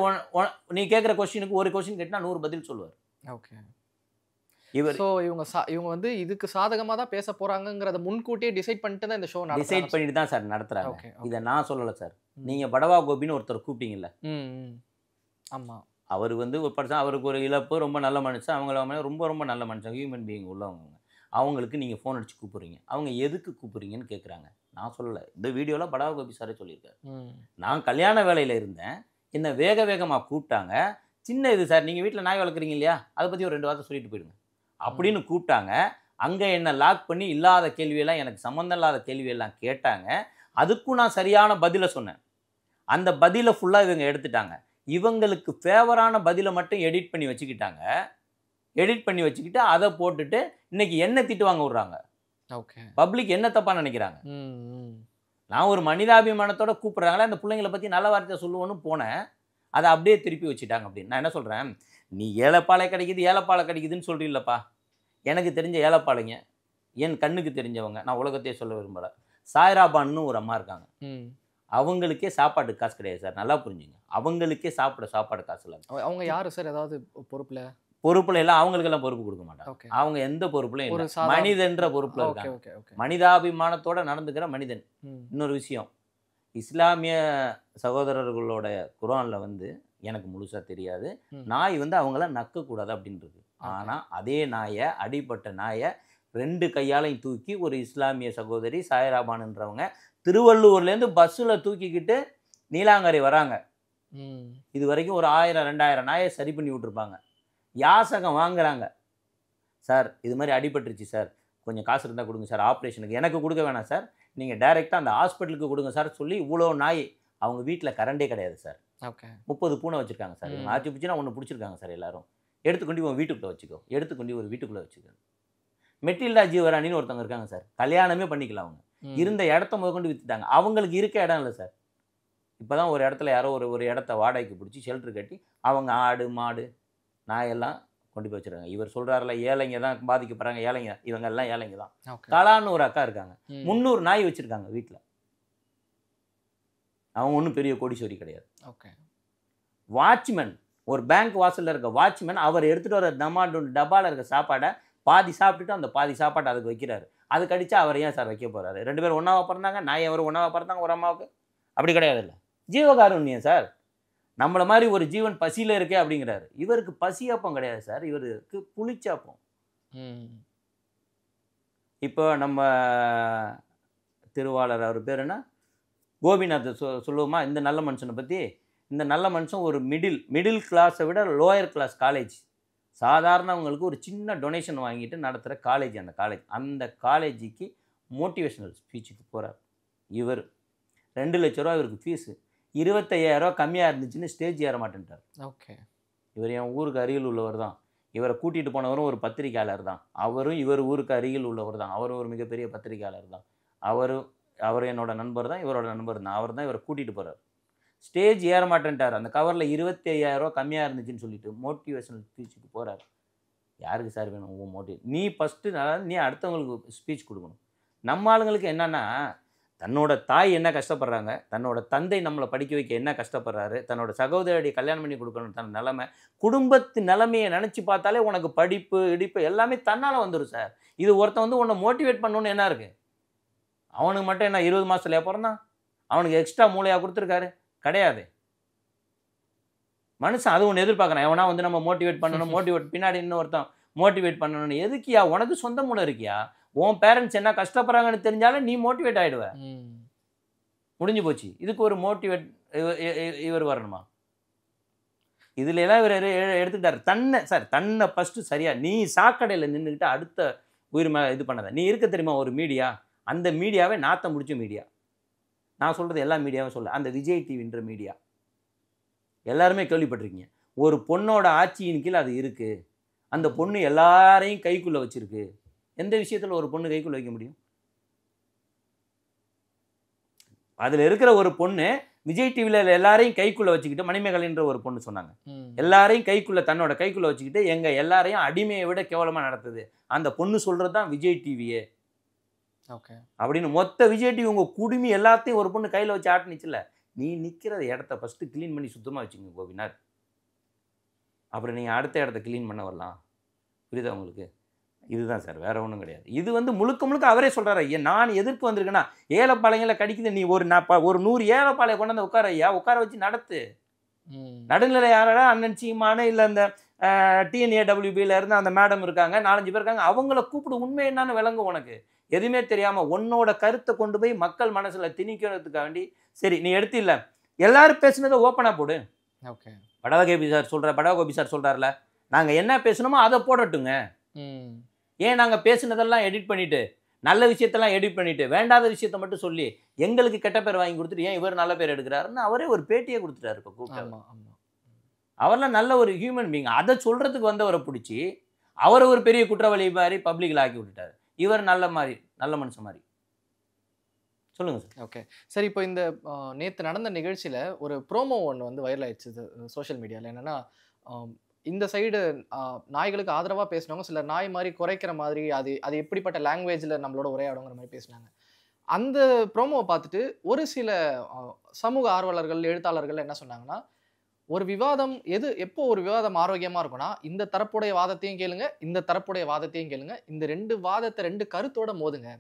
நீ கேட்குற கொஸ்டினுக்கு ஒரு கொஸ்டின் கேட்டால் 100 பதில் சொல்லுவார். ஓகே, இவங்க வந்து இதுக்கு சாதகமாக தான் பேச போகிறாங்கிறத முன்கூட்டியே டிசைட் பண்ணிட்டு தான் இந்த ஷோ டிசைட் பண்ணிட்டு தான் சார் நடத்துகிறாங்க. இதை நான் சொல்லலை சார். நீங்கள் படவா கோபின்னு ஒருத்தர் கூப்பிட்டீங்கல்ல, ஆமாம், அவர் வந்து ஒரு பர்சன், அவருக்கு ஒரு இழப்பு, ரொம்ப நல்ல மனுஷன், அவங்கள ரொம்ப ரொம்ப நல்ல மனுஷன், ஹியூமன் பீயிங் உள்ளவங்க. அவங்களுக்கு நீங்கள் ஃபோன் அடித்து கூப்பிட்றீங்க, அவங்க எதுக்கு கூப்பிட்றீங்கன்னு கேட்குறாங்க. நான் சொல்லலை, இந்த வீடியோவில் படவா கோபி சாரே சொல்லியிருக்காரு. நான் கல்யாண வேலையில் இருந்தேன், என்னை வேகமாக கூப்பிட்டாங்க. சின்ன இது சார், நீங்கள் வீட்டில் நாய் வளர்க்குறீங்க இல்லையா, அதை பற்றி ஒரு 2 வார்த்தை சொல்லிட்டு போயிடுங்க அப்படின்னு கூப்பிட்டாங்க. அங்கே என்னை லாக் பண்ணி இல்லாத கேள்வியெல்லாம், எனக்கு சம்மந்தம் இல்லாத கேள்வியெல்லாம் கேட்டாங்க. அதுக்கும் நான் சரியான பதிலை சொன்னேன். அந்த பதிலை ஃபுல்லாக இவங்க எடுத்துட்டாங்க. இவங்களுக்கு ஃபேவரான பதிலை மட்டும் எடிட் பண்ணி வச்சுக்கிட்டாங்க. எடிட் பண்ணி வச்சுக்கிட்டு அதை போட்டுட்டு இன்னைக்கு என்ன திட்டு வாங்க விட்றாங்க. ஓகே, பப்ளிக் என்ன தப்பாக நினைக்கிறாங்க. நான் ஒரு மனிதாபிமானத்தோட கூப்பிட்றாங்களே, அந்த பிள்ளைங்களை பற்றி நல்ல வார்த்தை சொல்லுவோன்னு போனேன், அதை அப்படியே திருப்பி வச்சுட்டாங்க. அப்படின்னு நான் என்ன சொல்கிறேன், நீ ஏலப்பாலை கிடைக்குதுன்னு சொல்கிறீங்களப்பா. எனக்கு தெரிஞ்ச ஏலப்பாளைங்க, என் கண்ணுக்கு தெரிஞ்சவங்க, நான் உலகத்தையே சொல்ல விரும்பலை. சாய்ராபான்னு ஒரு அம்மா இருக்காங்க. அவங்களுக்கே சாப்பாடு காசு கிடையாது சார், நல்லா புரிஞ்சுங்க. அவங்களுக்கே சாப்பாடு காசு இல்லை. அவங்க யாரு சார்? ஏதாவது பொறுப்புல எல்லாம் அவங்களுக்கெல்லாம் பொறுப்பு கொடுக்க மாட்டாங்க. அவங்க எந்த பொறுப்புலையும் இல்லை, மனிதன்ற பொறுப்புல இருக்காங்க. மனிதாபிமானத்தோட நடந்துக்கிற மனிதன். இன்னொரு விஷயம், இஸ்லாமிய சகோதரர்களோட குர்ஆன்ல வந்து எனக்கு முழுசா தெரியாது, நாய் வந்து அவங்கள நக்கக்கூடாது அப்படின்றது. ஆனால் அதே நாயை, அடிப்பட்ட நாயை 2 கையாலையும் தூக்கி ஒரு இஸ்லாமிய சகோதரி சாய்ராபான்ன்றவங்க திருவள்ளூர்லேருந்து பஸ்ஸில் தூக்கிக்கிட்டு நீலாங்கரை வராங்க. இது வரைக்கும் ஒரு 1000-2000 நாயை சரி பண்ணி விட்டுருப்பாங்க. யாசகம் வாங்குறாங்க, சார் இது மாதிரி அடிபட்டுருச்சு சார், கொஞ்சம் காசு இருந்தால் கொடுங்க சார், ஆப்ரேஷனுக்கு எனக்கு கொடுக்க வேணாம் சார், நீங்கள் டைரெக்டாக அந்த ஹாஸ்பிட்டலுக்கு கொடுங்க சார் சொல்லி இவ்வளோ நாய். அவங்க வீட்டில் கரண்டே கிடையாது சார். ஓகே, 30 பூனை வச்சுருக்காங்க சார். இவங்க ஆச்சு பிடிச்சினா ஒன்று பிடிச்சிருக்காங்க சார். எல்லாரும் எடுத்துக்கொண்டு உன் வீட்டுக்குள்ளே வச்சுக்கோ, எடுத்துக்கொண்டு ஒரு வீட்டுக்குள்ளே வச்சுக்கோ. மெட்டில்டா ஜீவராணின்னு ஒருத்தவங்க இருக்காங்க சார், கல்யாணமே பண்ணிக்கலாம். அவங்க இருந்த இடத்த முதற்கொண்டு விற்றுட்டாங்க. அவங்களுக்கு இருக்க இடம் இல்லை சார். இப்போ தான் ஒரு இடத்துல யாரோ ஒரு இடத்த வாடகைக்கு பிடிச்சி ஷெல்டர் கட்டி அவங்க ஆடு மாடு நாயெல்லாம் கொண்டு போய் வச்சுருக்காங்க. இவர் சொல்கிறாருல, ஏழைங்க தான் பாதிக்கப்படுறாங்க, ஏழைங்க, இவங்க எல்லாம் ஏழைங்க தான். கலான்னு ஒரு அக்கா இருக்காங்க, 300 நாய் வச்சுருக்காங்க வீட்டில். அவங்க ஒன்றும் பெரிய கோடீஸ்வரி கிடையாது. ஓகே, வாட்ச்மேன், ஒரு பேங்க் வாசலில் இருக்க வாட்ச்மேன், அவர் எடுத்துகிட்டு வர டப்பாவில் இருக்க சாப்பாடை பாதி சாப்பிட்டுட்டு அந்த பாதி சாப்பாட்டை அதுக்கு வைக்கிறாரு. அதுக்கு அடித்தா அவர் ஏன் சார் வைக்க போகிறாரு? 2 பேரும் ஒன்றாவா பிறந்தாங்க, நாய் அவர் ஒன்றாவா பிறந்தாங்க ஒரு அம்மாவுக்கு. அப்படி கிடையாது இல்லை, ஜீவகாருண்யம் சார். நம்மளை மாதிரி ஒரு ஜீவன் பசியில் இருக்கே அப்படிங்கிறாரு. இவருக்கு பசியாப்பம் கிடையாது சார், இவருக்கு புளிச்சாப்பம். இப்போ நம்ம திருவாளர் அவர் பேர் என்ன, கோபிநாத் சொல்லுவோமா இந்த நல்ல மனுஷனை பற்றி? இந்த நல்ல மனுஷன் ஒரு மிடில் கிளாஸை விட லோயர் கிளாஸ் காலேஜ், சாதாரணவங்களுக்கு ஒரு சின்ன டொனேஷன் வாங்கிட்டு நடத்துகிற காலேஜ். அந்த காலேஜுக்கு மோட்டிவேஷனல் ஸ்பீச்சுக்கு போகிறார். இவர் 2 லட்ச ரூபா இவருக்கு ஃபீஸு, 25,000 ரூபா கம்மியாக இருந்துச்சுன்னு ஸ்டேஜ் ஏற மாட்டேன்ட்டார். ஓகே, இவர் என் ஊருக்கு அருகில் உள்ளவர் தான். இவரை கூட்டிகிட்டு போனவரும் ஒரு பத்திரிகையாளர் தான். அவரும் இவர் ஊருக்கு அருகில் உள்ளவர் தான். அவரும் ஒரு மிகப்பெரிய பத்திரிகையாளர் தான். அவர் என்னோட நண்பர் தான், இவரோட நண்பர் தான். அவர் தான் இவரை கூட்டிகிட்டு போகிறார். ஸ்டேஜ் ஏற மாட்டேன்ட்டார். அந்த கவரில் 25,000 ரூபா கம்மியாக இருந்துச்சுன்னு சொல்லிட்டு மோட்டிவேஷனல் ஸ்பீச்சுக்கு போகிறார். யாருக்கு சார் வேணும் உங்கள் மோட்டிவ்? நீ ஃபஸ்ட்டு நீ அடுத்தவங்களுக்கு ஸ்பீச் கொடுக்கணும். நம்ம ஆளுங்களுக்கு என்னென்னா, தன்னோட தாய் என்ன கஷ்டப்படுறாங்க, தன்னோட தந்தை நம்மளை படிக்க வைக்க என்ன கஷ்டப்படுறாரு, தன்னோட சகோதரியை கல்யாணம் பண்ணி கொடுக்கணும், தன் நிலைமை, குடும்பத்து நிலைமையை நினச்சி பார்த்தாலே உனக்கு படிப்பு இடிப்பு எல்லாமே தன்னால் வந்துடும் சார். இது ஒருத்தன் வந்து உன்னை மோட்டிவேட் பண்ணணுன்னு என்ன இருக்குது? அவனுக்கு மட்டும் என்ன 20 மாதத்துலையா பிறந்தான்? அவனுக்கு எக்ஸ்ட்ரா மூளையாக கொடுத்துருக்காரு? கிடையாது. மனுஷன் அது ஒன்று எதிர்பார்க்குறான். எவனா வந்து நம்ம மோட்டிவேட் பண்ணணும், பின்னாடி இன்னும் ஒருத்தன் மோட்டிவேட் பண்ணணும்னு. எதுக்கியா? உனக்கு சொந்த மூளை இருக்கியா? உன் பேரண்ட்ஸ் என்ன கஷ்டப்படுறாங்கன்னு தெரிஞ்சாலும் நீ மோட்டிவேட் ஆகிடுவ. முடிஞ்சு போச்சு. இதுக்கு ஒரு மோட்டிவேட் இவர் வரணுமா? இதுல எல்லாம் இவர் எடுத்துக்கிட்டாரு. தன்னை ஃபஸ்ட்டு சரியா நீ சாக்கடையில் நின்றுக்கிட்டு அடுத்த உயிர் மேலே இது பண்ணாத. நீ இருக்க தெரியுமா ஒரு மீடியா, அந்த மீடியாவே நாத்தம் முடிச்ச மீடியா. நான் சொல்கிறது எல்லா மீடியாவும் சொல்ல, அந்த விஜய் டிவின்ற மீடியா எல்லாருமே கேள்விப்பட்டிருக்கீங்க. ஒரு பொண்ணோட ஆட்சியின் கீழ் அது இருக்குது. அந்த பொண்ணு எல்லாரையும் கைக்குள்ளே வச்சிருக்கு. எந்த விஷயத்தில் ஒரு பொண்ணு கைக்குள்ளே வைக்க முடியும்? அதில் இருக்கிற ஒரு பொண்ணு விஜய் டிவியில் எல்லாரையும் கைக்குள்ளே வச்சுக்கிட்டு, மணிமேகலைன்ற ஒரு பொண்ணு சொன்னாங்க, எல்லாரையும் கைக்குள்ளே தன்னோட கைக்குள்ளே வச்சுக்கிட்டு எங்கள் எல்லாரையும் அடிமையை விட கேவலமாக நடத்துது. அந்த பொண்ணு சொல்கிறது தான் விஜய் டிவியே. ஓகே அப்படின்னு மொத்த விஜய் டிவி உங்கள் குடுமி எல்லாத்தையும் ஒரு பொண்ணு கையில் வச்சு ஆட்டுனுச்சுல. நீ நிற்கிற இடத்த ஃபஸ்ட்டு க்ளீன் பண்ணி சுத்தமாக வச்சுங்க கோபிநாத். அப்புறம் நீங்கள் அடுத்த இடத்த க்ளீன் பண்ண வரலாம். புரியுதா உங்களுக்கு? இதுதான் சார், வேற ஒன்றும் கிடையாது. இது வந்து முழுக்க முழுக்க அவரே சொல்கிறாரு. ஐயா நான் எதிர்ப்பு வந்திருக்கேன்னா ஏழைப்பாளையங்களை கடிக்குது, நீ ஒரு 100 ஏழைப்பாளைய கொண்டு வந்து உட்கார ஐயா, உட்கார வச்சு நடத்து. நடுநிலை யாரா அண்ணன் சீமான இல்லை அந்த TNAWBல இருந்து அந்த மேடம் இருக்காங்க, 4-5 பேர் இருக்காங்க, அவங்கள கூப்பிடு. உண்மை என்னன்னு விளங்கும். உனக்கு எதுவுமே தெரியாமல் உன்னோட கருத்தை கொண்டு போய் மக்கள் மனசில் திணிக்கிறதுக்காக வேண்டி சரி நீ எடுத்து இல்லை எல்லாரும் பேசுனதை ஓப்பனாக போடு. ஓகே படவகோபி சார் சொல்கிறார்ல, நாங்கள் என்ன பேசணுமோ அதை போடட்டுங்க. ஏன் நாங்கள் பேசுனதெல்லாம் எடிட் பண்ணிவிட்டு நல்ல விஷயத்தெல்லாம் எடிட் பண்ணிவிட்டு வேண்டாத விஷயத்த மட்டும் சொல்லி எங்களுக்கு கெட்ட பேர் வாங்கி கொடுத்துட்டு ஏன் இவர் நல்ல பேர் எடுக்கிறாருன்னு அவரே ஒரு பேட்டியே கொடுத்துட்டாரு. இப்போ கூப்பிட்டு அவரெல்லாம் நல்ல ஒரு ஹியூமன் பீயிங். அதை சொல்கிறதுக்கு வந்தவரை பிடிச்சி அவரை ஒரு பெரிய குற்றவாளி மாதிரி பப்ளிக்கில் ஆக்கி விட்டுட்டாரு. இவர் நல்ல மனுஷன் மாதிரி. சொல்லுங்கள் சார். ஓகே சார், இப்போ இந்த நேற்று நடந்த நிகழ்ச்சியில் ஒரு ப்ரோமோ ஒன்று வந்து வைரல் ஆயிடுச்சு சோஷியல் மீடியாவில். என்னென்னா இந்த சைடு நாய்களுக்கு ஆதரவாக பேசினவங்க சில நாய் மாதிரி குறைக்கிற மாதிரி அது எப்படிப்பட்ட லாங்குவேஜில் நம்மளோட உரையாடுங்கிற மாதிரி பேசினாங்க. அந்த ப்ரோமோவை பார்த்துட்டு ஒரு சில சமூக ஆர்வலர்கள் எழுத்தாளர்கள் என்ன சொன்னாங்கன்னா, ஒரு விவாதம் எப்போ ஒரு விவாதம் ஆரோக்கியமாக இருக்கும்னா இந்த தரப்புடைய வாதத்தையும் கேளுங்க, இந்த தரப்புடைய வாதத்தையும் கேளுங்க, இந்த 2 வாதத்தை 2 கருத்தோட மோதுங்க.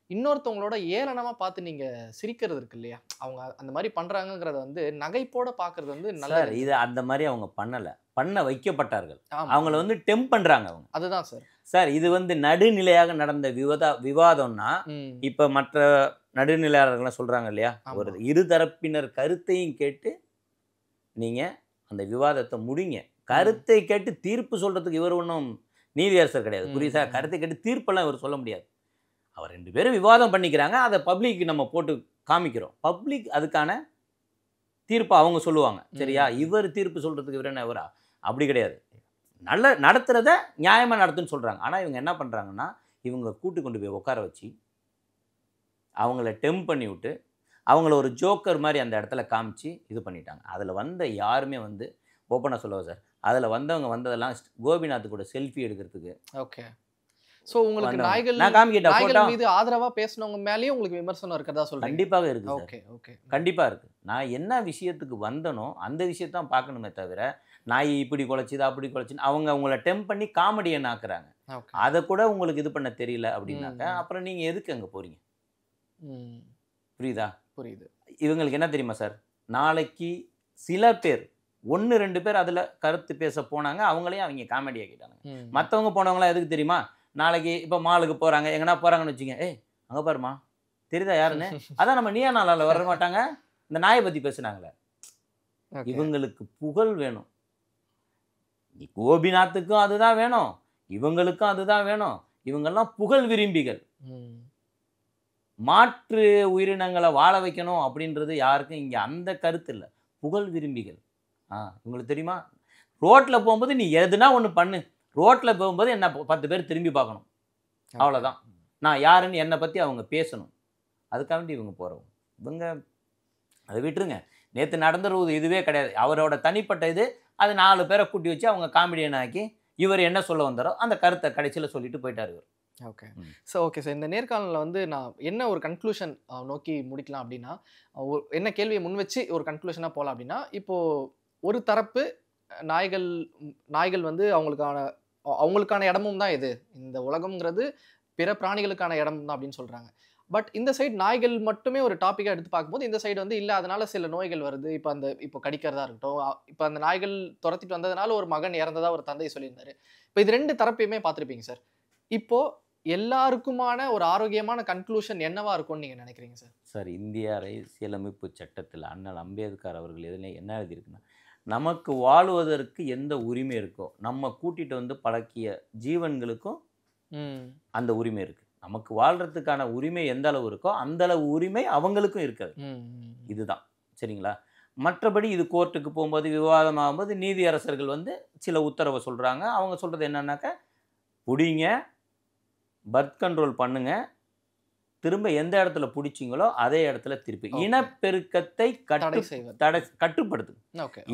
இன்னொருத்தவங்களோட ஏளனமாக பார்த்து நீங்கள் சிரிக்கிறது இருக்கு இல்லையா, அவங்க அந்த மாதிரி பண்ணுறாங்கிறத வந்து நகைப்போட பார்க்கறது வந்து நல்ல. இது அந்த மாதிரி அவங்க பண்ண வைக்கப்பட்டார்கள். அவங்கள வந்து டெம்ப் பண்ணுறாங்க அவங்க. அதுதான் சார் இது வந்து நடுநிலையாக நடந்த விவாதம்னா இப்போ மற்ற நடுநிலையாளர்கள்லாம் சொல்கிறாங்க இல்லையா, ஒரு இருதரப்பினர் கருத்தையும் கேட்டு நீங்கள் அந்த விவாதத்தை முடிங்க. கருத்தை கேட்டு தீர்ப்பு சொல்கிறதுக்கு இவர் ஒன்றும் நீதியரசர் கிடையாது. புரியுதா? கருத்தை கேட்டு தீர்ப்பெல்லாம் இவர் சொல்ல முடியாது. அவர் 2 பேரும் விவாதம் பண்ணிக்கிறாங்க, அதை பப்ளிக்கு நம்ம போட்டு காமிக்கிறோம். பப்ளிக் அதுக்கான தீர்ப்பு அவங்க சொல்லுவாங்க. சரியா? இவர் தீர்ப்பு சொல்கிறதுக்கு இவர் என்ன இவரா? அப்படி கிடையாது. நல்ல நடத்துகிறத நியாயமாக நடத்துன்னு சொல்கிறாங்க. ஆனால் இவங்க என்ன பண்ணுறாங்கன்னா, இவங்க கொண்டு போய் உட்கார வச்சு அவங்கள டெம்ப் பண்ணி விட்டு அவங்கள ஒரு ஜோக்கர் மாதிரி அந்த இடத்துல காமிச்சு இது பண்ணிட்டாங்க. அதில் வந்த யாருமே வந்து ஓப்பனாக சொல்லுவோம் சார், அதில் வந்ததெல்லாம் கோபிநாத் கூட செல்ஃபி எடுக்கிறதுக்கு. ஓகே சோ உங்களுக்கு நாய்கள் மீது ஆதரவா பேசுனவங்க மேலயே உங்களுக்கு விமர்சனம் இருக்கதா சொல்றீங்க? கண்டிப்பாக இருக்கு. ஓகே ஓகே கண்டிப்பா இருக்கு. நான் என்ன விஷயத்துக்கு வந்தனோ அந்த விஷயத்தை தான் பார்க்கணுமே தவிர நாய் இப்படி குலைச்சிது அப்படி குலைச்சின்னு அவங்க உங்களை டெம்ப் பண்ணி காமெடியன் ஆக்குறாங்க. அதை கூட உங்களுக்கு இது பண்ண தெரியல அப்படின்னாக்க அப்புறம் நீங்க எதுக்கு அங்கே போறீங்க? புரியுதா? புரியுது. இவங்களுக்கு என்ன தெரியுமா சார், நாளைக்கு சில பேர் 1-2 பேர் அதில் கருத்து பேச போனாங்க, அவங்களையும் அவங்க காமெடி ஆக்கிட்டாங்க. மற்றவங்க போனவங்களாம் எதுக்கு தெரியுமா, நாளைக்கு இப்போ மாலுக்கு போகிறாங்க எங்கன்னா போகிறாங்கன்னு வச்சுங்க, ஏய் அங்கே பாருமா தெரியுதா யாருன்னு, அதான் நம்ம நீயா நாளால் வர மாட்டாங்க இந்த நாயை பற்றி பேசுனாங்களே. இவங்களுக்கு புகழ் வேணும். கோபிநாத்துக்கும் அதுதான் வேணும், இவங்களுக்கும் அதுதான் வேணும். இவங்கெல்லாம் புகழ் விரும்பிகள். மாற்று உயிரினங்களை வாழ வைக்கணும் அப்படின்றது யாருக்கும் இங்கே அந்த கருத்து இல்லை. புகழ் விரும்பிகள். உங்களுக்கு தெரியுமா, ரோட்டில் போகும்போது நீ எதுனா ஒன்று பண்ணு, ரோட்டில் போகும்போது என்ன 10 பேர் திரும்பி பார்க்கணும், அவ்வளோதான். நான் யாருன்னு என்னை பற்றி அவங்க பேசணும், அதுக்காண்டி இவங்க போகிறவங்க. இவங்க அதை விட்டுருங்க. நேற்று நடந்துருவது இதுவே கிடையாது. அவரோட தனிப்பட்ட இது, அது 4 பேரை கூட்டி வச்சு அவங்க காமெடியன் ஆக்கி இவர் என்ன சொல்ல வந்தாரோ அந்த கருத்தை கடைசியில் சொல்லிட்டு போயிட்டார் இவர். Okay sir. ஓகே சார், இந்த நேர்காணலில் வந்து நான் என்ன ஒரு கன்க்ளூஷன் நோக்கி முடிக்கலாம் அப்படின்னா, என்ன கேள்வியை முன் வச்சு ஒரு கன்க்ளூஷனாக போகலாம் அப்படின்னா, இப்போது ஒரு தரப்பு நாய்கள் வந்து அவங்களுக்கான இடமும் தான் இது, இந்த உலகம்ங்கிறது பிற பிராணிகளுக்கான இடம் தான் அப்படின்னு சொல்கிறாங்க. பட் இந்த சைடு நாய்கள் மட்டுமே ஒரு டாப்பிக்காக எடுத்து பார்க்கும்போது இந்த சைடு வந்து இல்லை, அதனால சில நோய்கள் வருது. இப்போ கடிக்கிறதா இருக்கட்டும், இப்போ அந்த நாய்கள் துரத்திட்டு வந்ததுனால ஒரு மகன் இறந்ததா ஒரு தந்தை சொல்லியிருந்தாரு. இப்போ இது 2 தரப்பையுமே பார்த்துருப்பீங்க சார். இப்போது எல்லாருக்குமான ஒரு ஆரோக்கியமான கன்க்ளூஷன் என்னவா இருக்கும்னு நீங்கள் நினைக்கிறீங்க சார்? சார் இந்திய அரசியலமைப்பு சட்டத்தில் அண்ணல் அம்பேத்கர் அவர்கள் எதில் என்ன எழுதியிருக்குன்னா, நமக்கு வாழ்வதற்கு எந்த உரிமை இருக்கோ நம்ம கூட்டிகிட்டு வந்து பழக்கிய ஜீவன்களுக்கும் அந்த உரிமை இருக்குது. நமக்கு வாழ்கிறதுக்கான உரிமை எந்த அளவு இருக்கோ அந்த அளவு உரிமை அவங்களுக்கும் இருக்காது. இதுதான் சரிங்களா. மற்றபடி இது கோர்ட்டுக்கு போகும்போது விவாதமாகும்போது நீதியரசர்கள் வந்து சில உத்தரவை சொல்கிறாங்க. அவங்க சொல்கிறது என்னன்னாக்கா, பிடிங்க, பர்த் கண்ட்ரோல் பண்ணுங்க, திரும்ப எந்த இடத்துல பிடிச்சிங்களோ அதே இடத்துல திருப்பி இனப்பெருக்கத்தை கட்டுப்படுத்து.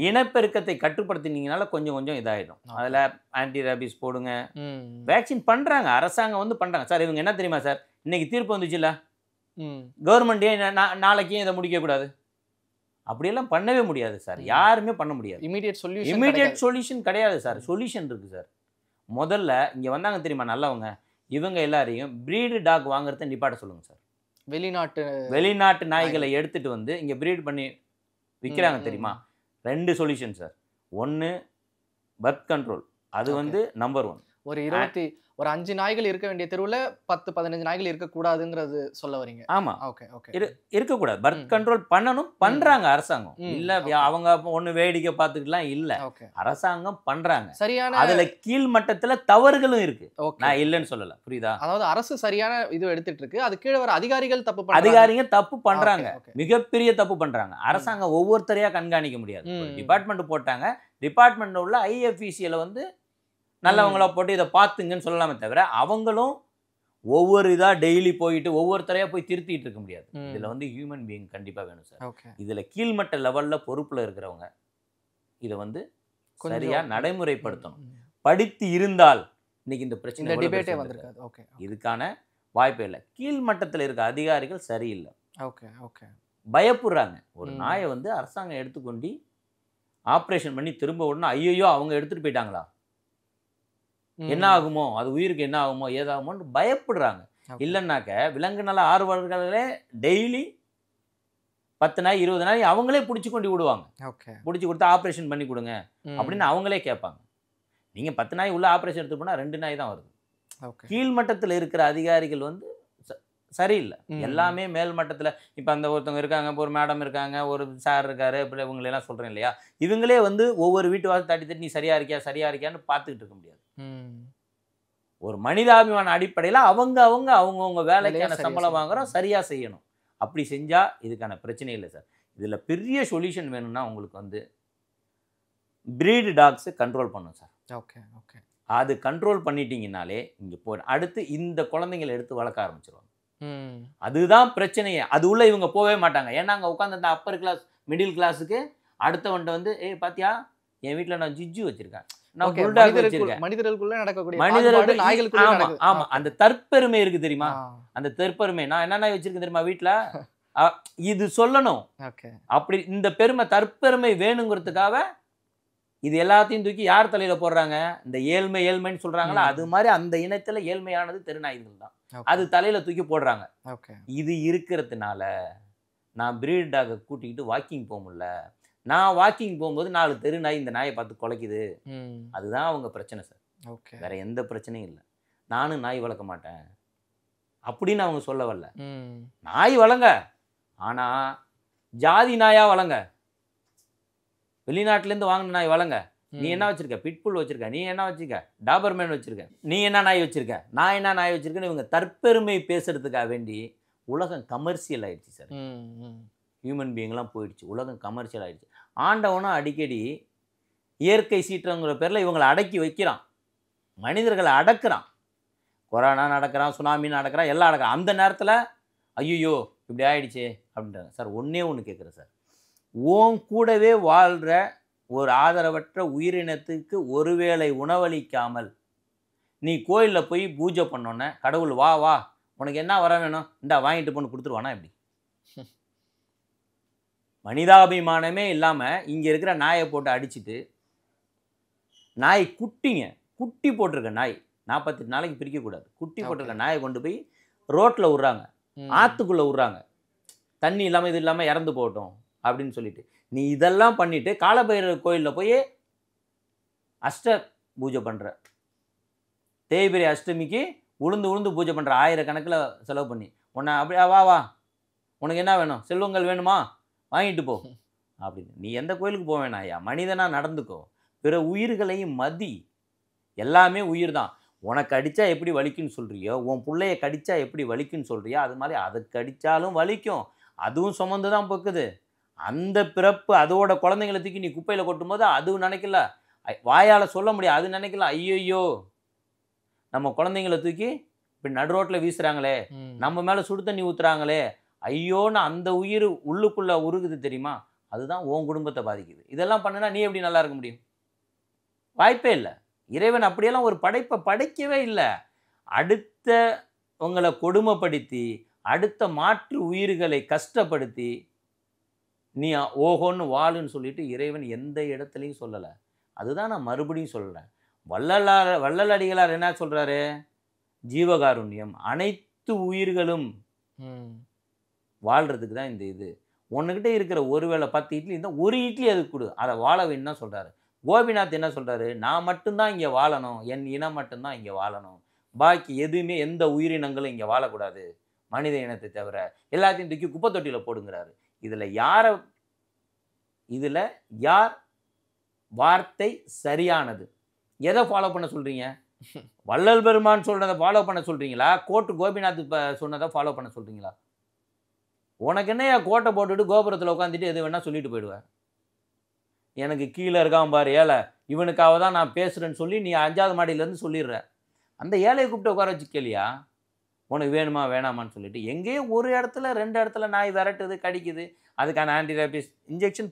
இனப்பெருக்கத்தை கட்டுப்படுத்தினீங்கனால கொஞ்சம் கொஞ்சம் இதாயிடும். அதில் ஆன்டி ரேபிஸ் போடுங்க, வேக்சின் பண்ணுறாங்க, அரசாங்கம் வந்து பண்ணுறாங்க. சார் இவங்க என்ன தெரியுமா சார், இன்னைக்கு தீர்ப்பு வந்துச்சுல்ல, கவர்மெண்ட்டே நாளைக்கே இதை முடிக்கக்கூடாது அப்படியெல்லாம் பண்ணவே முடியாது சார். யாருமே பண்ண முடியாது. இமீடியட் சொல்யூஷன் கிடையாது சார். சொல்யூஷன் இருக்குது சார். முதல்ல இங்கே வந்தாங்க தெரியுமா நல்லவங்க, இவங்க எல்லாரையும் ப்ரீடு டாக் வாங்குறத நிப்பாட்ட சொல்லுங்க சார். வெளிநாட்டு நாய்களை எடுத்துட்டு வந்து இங்கே ப்ரீட் பண்ணி விற்கிறாங்க தெரியுமா. 2 சொல்யூஷன் சார். 1 பர்த் கண்ட்ரோல், அது வந்து நம்பர் 1. ஒரு 5 நாய்கள் இருக்க வேண்டிய தெருவில் 10-15 நாய்கள் இருக்கக்கூடாதுங்கிறது சொல்ல வரீங்க. ஆமாம், இருக்கக்கூடாது. பர்த் கண்ட்ரோல் பண்ணணும், பண்றாங்க அரசாங்கம். இல்ல அவங்க ஒண்ணு வேடிக்கை பார்த்துக்கலாம் இல்ல, அரசாங்கம் பண்றாங்க. சரியான அதுல கீழ் மட்டத்துல தவறுகளும் இருக்கு, நான் இல்லைன்னு சொல்லல, புரியுதா. அதாவது அரசு சரியான இது எடுத்துட்டு இருக்கு, அது கீழே வர அதிகாரிகள் தப்பு பண்றாங்க, மிகப்பெரிய தப்பு பண்றாங்க. அரசாங்கம் ஒவ்வொருத்தரையா கண்காணிக்க முடியாது. டிபார்ட்மெண்ட் போட்டாங்க, டிபார்ட்மெண்ட் உள்ள ஐஎஃப்இசியில வந்து நல்லவங்களா போட்டு இதை பார்த்துங்கன்னு சொல்லலாமே தவிர அவங்களும் ஒவ்வொரு இதாக டெய்லி போயிட்டு ஒவ்வொருத்தரையாக போய் திருத்திட்டு இருக்க முடியாது. இதில் வந்து ஹியூமன் பீயிங் கண்டிப்பாக வேணும் சார். இதில் கீழ்மட்ட லெவலில் பொறுப்பில் இருக்கிறவங்க இதை வந்து சரியாக நடைமுறைப்படுத்தணும். படித்து இருந்தால் இன்னைக்கு இந்த பிரச்சனை டிபேட்டே வந்திருக்காது. இதுக்கான வாய்ப்பே இல்லை. கீழ்மட்டத்தில் இருக்க அதிகாரிகள் சரியில்லை, பயப்படுறாங்க. ஒரு நாயை வந்து அரசாங்கம் எடுத்துக்கொண்டு ஆப்ரேஷன் பண்ணி திரும்ப உடனே ஐயோ அவங்க எடுத்துகிட்டு போயிட்டாங்களா, என்ன ஆகுமோ, அது உயிருக்கு என்ன ஆகுமோ ஏதாகுமோன்னு பயப்படுறாங்க. இல்லைன்னாக்க விலங்கு நல ஆர்வலர்களே டெய்லி 10 நாய் 20 நாய் அவங்களே பிடிச்சி கொண்டு விடுவாங்க. பிடிச்சி கொடுத்து ஆப்ரேஷன் பண்ணி கொடுங்க அப்படின்னு அவங்களே கேட்பாங்க. நீங்கள் 10 நாய் உள்ள ஆப்ரேஷன் எடுத்து போனால் 2 நாய் தான் வருது. கீழ்மட்டத்தில் இருக்கிற அதிகாரிகள் வந்து சரியில்லை. எல்லாமே மேல் மட்டத்தில் இப்போ அந்த ஒருத்தவங்க இருக்காங்க, ஒரு மேடம் இருக்காங்க, ஒரு சார் இருக்காரு, இப்படி இவங்களெல்லாம் சொல்கிறேன் இல்லையா, இவங்களே வந்து ஒவ்வொரு வீட்டு வாசல் தட்டி நீ சரியா இருக்கியான்னு பார்த்துக்கிட்டு இருக்க முடியாது. ஒரு மனிதாபிமான அடிப்படையில் அவங்கவுங்க வேலைக்கான சம்பளம் வாங்குறோம், சரியா செய்யணும். அப்படி செஞ்சா இதுக்கான பிரச்சனை இல்லை சார். இதில் பெரிய சொல்யூஷன் வேணும்னா உங்களுக்கு வந்து பிரீடு டாக்ஸை கண்ட்ரோல் பண்ணும் சார். அது கண்ட்ரோல் பண்ணிட்டீங்கனாலே இங்கே அடுத்து இந்த குழந்தைங்களை எடுத்து வளர்க்க ஆரம்பிச்சிருவாங்க. அதுதான் பிரச்சனையே. அது உள்ள இவங்க போகவே மாட்டாங்க. ஏன்னா அங்கே உட்காந்து அப்பர் கிளாஸ் மிடில் கிளாஸுக்கு அடுத்தவன்ட்ட வந்து பாத்தியா என் வீட்டில் நான் ஜிஜ்ஜு வச்சிருக்கேன், அந்த தற்பெருமை இருக்கு தெரியுமா, அந்த தற்பெருமை நான் என்ன வச்சிருக்கேன் தெரியுமா வீட்டுல, இது சொல்லணும். அப்படி இந்த பெருமை தற்பெருமை வேணுங்கிறதுக்காக இது எல்லாத்தையும் தூக்கி யார் தலையில போடுறாங்க, இந்த ஏழ்மைன்னு சொல்றாங்களா, அது மாதிரி அந்த இனத்துல ஏழ்மையானது தெருநாய்கள் தான், அது தலையில தூக்கி போடுறாங்க. இது இருக்கிறதுனால நான் பிரீட் டாகை கூட்டிக்கிட்டு வாக்கிங் போக முடியல. நான் வாக்கிங் போகும்போது 4 தெரு நாய் இந்த நாயை பார்த்து குலைக்குது. அதுதான் அவங்க பிரச்சனை சார். வேற எந்த பிரச்சனையும் இல்லை. நானும் நாய் வளர்க்க மாட்டேன் அப்படின்னு அவங்க சொல்ல வரல. நாய் வளங்க, ஆனா ஜாதி நாயா வளங்க. வெளிநாட்டிலேருந்து வாங்கின நாய் வளங்க. நீ என்ன வச்சிருக்க, பிட்புல் வச்சிருக்க, நீ என்ன வச்சிருக்க, டாபர்மேன் வச்சிருக்க, நீ என்ன நாய் வச்சிருக்க, நான் என்ன நாய் வச்சிருக்கேன்னு இவங்க தற்பெருமை பேசுறதுக்காக வேண்டி உலகம் கமர்ஷியல் ஆயிடுச்சு சார். ஹியூமன் பீயிங்லாம் போயிடுச்சு, உலகம் கமர்ஷியல் ஆயிடுச்சு. ஆண்டவனும் அடிக்கடி இயற்கை சீற்றங்கிற பேரில் இவங்களை அடக்கி வைக்கிறான், மனிதர்களை அடக்குறான். கொரோனா நடக்கிறான், சுனாமி நடக்கிறான், எல்லாம் நடக்கிறான். அந்த நேரத்தில் ஐயோ இப்படி ஆயிடுச்சு அப்படின்றாங்க சார். ஒன்று கேட்குறேன் சார், ஓன் கூடவே வாழ்கிற ஒரு ஆதரவற்ற உயிரினத்துக்கு ஒருவேளை உணவளிக்காமல் நீ கோயிலில் போய் பூஜை பண்ணோன்னே கடவுள் வா உனக்கு என்ன வர வேணும் இந்தா வாங்கிட்டு போன்னு கொடுத்துருவானா எப்படி? மனிதாபிமானமே இல்லாமல் இங்கே இருக்கிற நாயை போட்டு அடிச்சுட்டு, நாய் குட்டி போட்டிருக்க நாய் 48 நாளைக்கு பிரிக்கக்கூடாது, குட்டி போட்டிருக்க நாயை கொண்டு போய் ரோட்டில் விட்றாங்க, ஆற்றுக்குள்ளே விட்றாங்க, தண்ணி இல்லாமல் இது இல்லாமல் இறந்து போகட்டும் அப்படின்னு சொல்லிட்டு. நீ இதெல்லாம் பண்ணிவிட்டு காலபைரவர் கோயிலில் போய் அஷ்ட பூஜை பண்ணுற, தேய்பிரை அஷ்டமிக்கு உளுந்து பூஜை பண்ணுற, 1000 கணக்கில் செலவு பண்ணி உன்னை அப்படியே வா உனக்கு என்ன வேணும், செல்வங்கள் வேணுமா, வாங்கிட்டு போ அப்படின்னு. நீ எந்த கோயிலுக்கு போக வேணாம் ஐயா, மனிதனாக நடந்துக்கோ, பிற உயிர்களையும் மதி. எல்லாமே உயிர் தான். உனக்கு அடித்தா எப்படி வலிக்குன்னு சொல்கிறியோ, உன் பிள்ளைய கடித்தா எப்படி வலிக்குன்னு சொல்கிறியோ, அது மாதிரி அதுக்கு அடித்தாலும் வலிக்கும், அதுவும் சுமந்து தான் பொக்குது. அந்த பிறப்பு அதோட குழந்தைங்களை தூக்கி நீ குப்பையில் கொட்டும் போது அதுவும் நினைக்கல, வாயால் சொல்ல முடியாது, அது நினைக்கல, ஐயோ நம்ம குழந்தைங்களை தூக்கி இப்படி நடு ரோட்டில் வீசுகிறாங்களே, நம்ம மேலே சுடு தண்ணி ஊற்றுறாங்களே, ஐயோன்னு அந்த உயிர் உள்ளுக்குள்ளே உருகுது தெரியுமா, அதுதான் உன் குடும்பத்தை பாதிக்குது. இதெல்லாம் பண்ணுனா நீ எப்படி நல்லா இருக்க முடியும்? வாய்ப்பே இல்லை. இறைவன் அப்படியெல்லாம் ஒரு படைப்பை படைக்கவே இல்லை. அடுத்த உங்களை கொடுமைப்படுத்தி, அடுத்த மாற்று உயிர்களை கஷ்டப்படுத்தி நீ ஓஹோன்னு வாழுன்னு சொல்லிட்டு இறைவன் எந்த இடத்துலையும் சொல்லலை. அதுதான் நான் மறுபடியும் சொல்கிறேன். வள்ளல் அடிகளார் என்ன சொல்கிறாரு? ஜீவகாருண்யம், அனைத்து உயிர்களும் வாழ்கிறதுக்கு தான் இந்த இது. உன்னுக்கிட்ட இருக்கிற ஒருவேளை 10 இட்லி இருந்தால் ஒரு இட்லி அதுக்கு கொடு, அதை வாழ வேணும்னு தான் சொல்கிறாரு. கோபிநாத் என்ன சொல்கிறாரு? நான் மட்டும்தான் இங்கே வாழணும், என் இனம் மட்டும்தான் இங்கே வாழணும், பாக்கி எதுவுமே எந்த உயிரினங்களும் இங்கே வாழக்கூடாது, மனித இனத்தை தவிர எல்லாத்தையும் தூக்கி குப்பை தொட்டியில் போடுங்கிறாரு. இதில் யார் வார்த்தை சரியானது? எதை ஃபாலோ பண்ண சொல்கிறீங்க? வள்ளல் பெருமான் சொல்கிறத ஃபாலோ பண்ண சொல்கிறீங்களா, கோட்டு கோபிநாத் சொன்னதை ஃபாலோ பண்ண சொல்கிறீங்களா? உனக்கு என்னையா கோட்டை போட்டுட்டு கோபுரத்தில் உட்காந்துட்டு எது வேணால் சொல்லிட்டு போயிடுவேன். எனக்கு கீழே இருக்கான் பாரு ஏழை, இவனுக்காக தான் நான் பேசுகிறேன்னு சொல்லி நீ 5வது மாடியிலேருந்து சொல்லிடுற. அந்த ஏழையை கூப்பிட்டு உட்கார வச்சு கேளியா, உனக்கு வேணுமா வேணாமான்னு சொல்லிட்டு. எங்கேயோ ஒரு இடத்துல 2 இடத்துல நாய் விரட்டுது, கடிக்குது, அதுக்கான ஆன்டிரேபிஸ் இன்ஜெக்ஷன்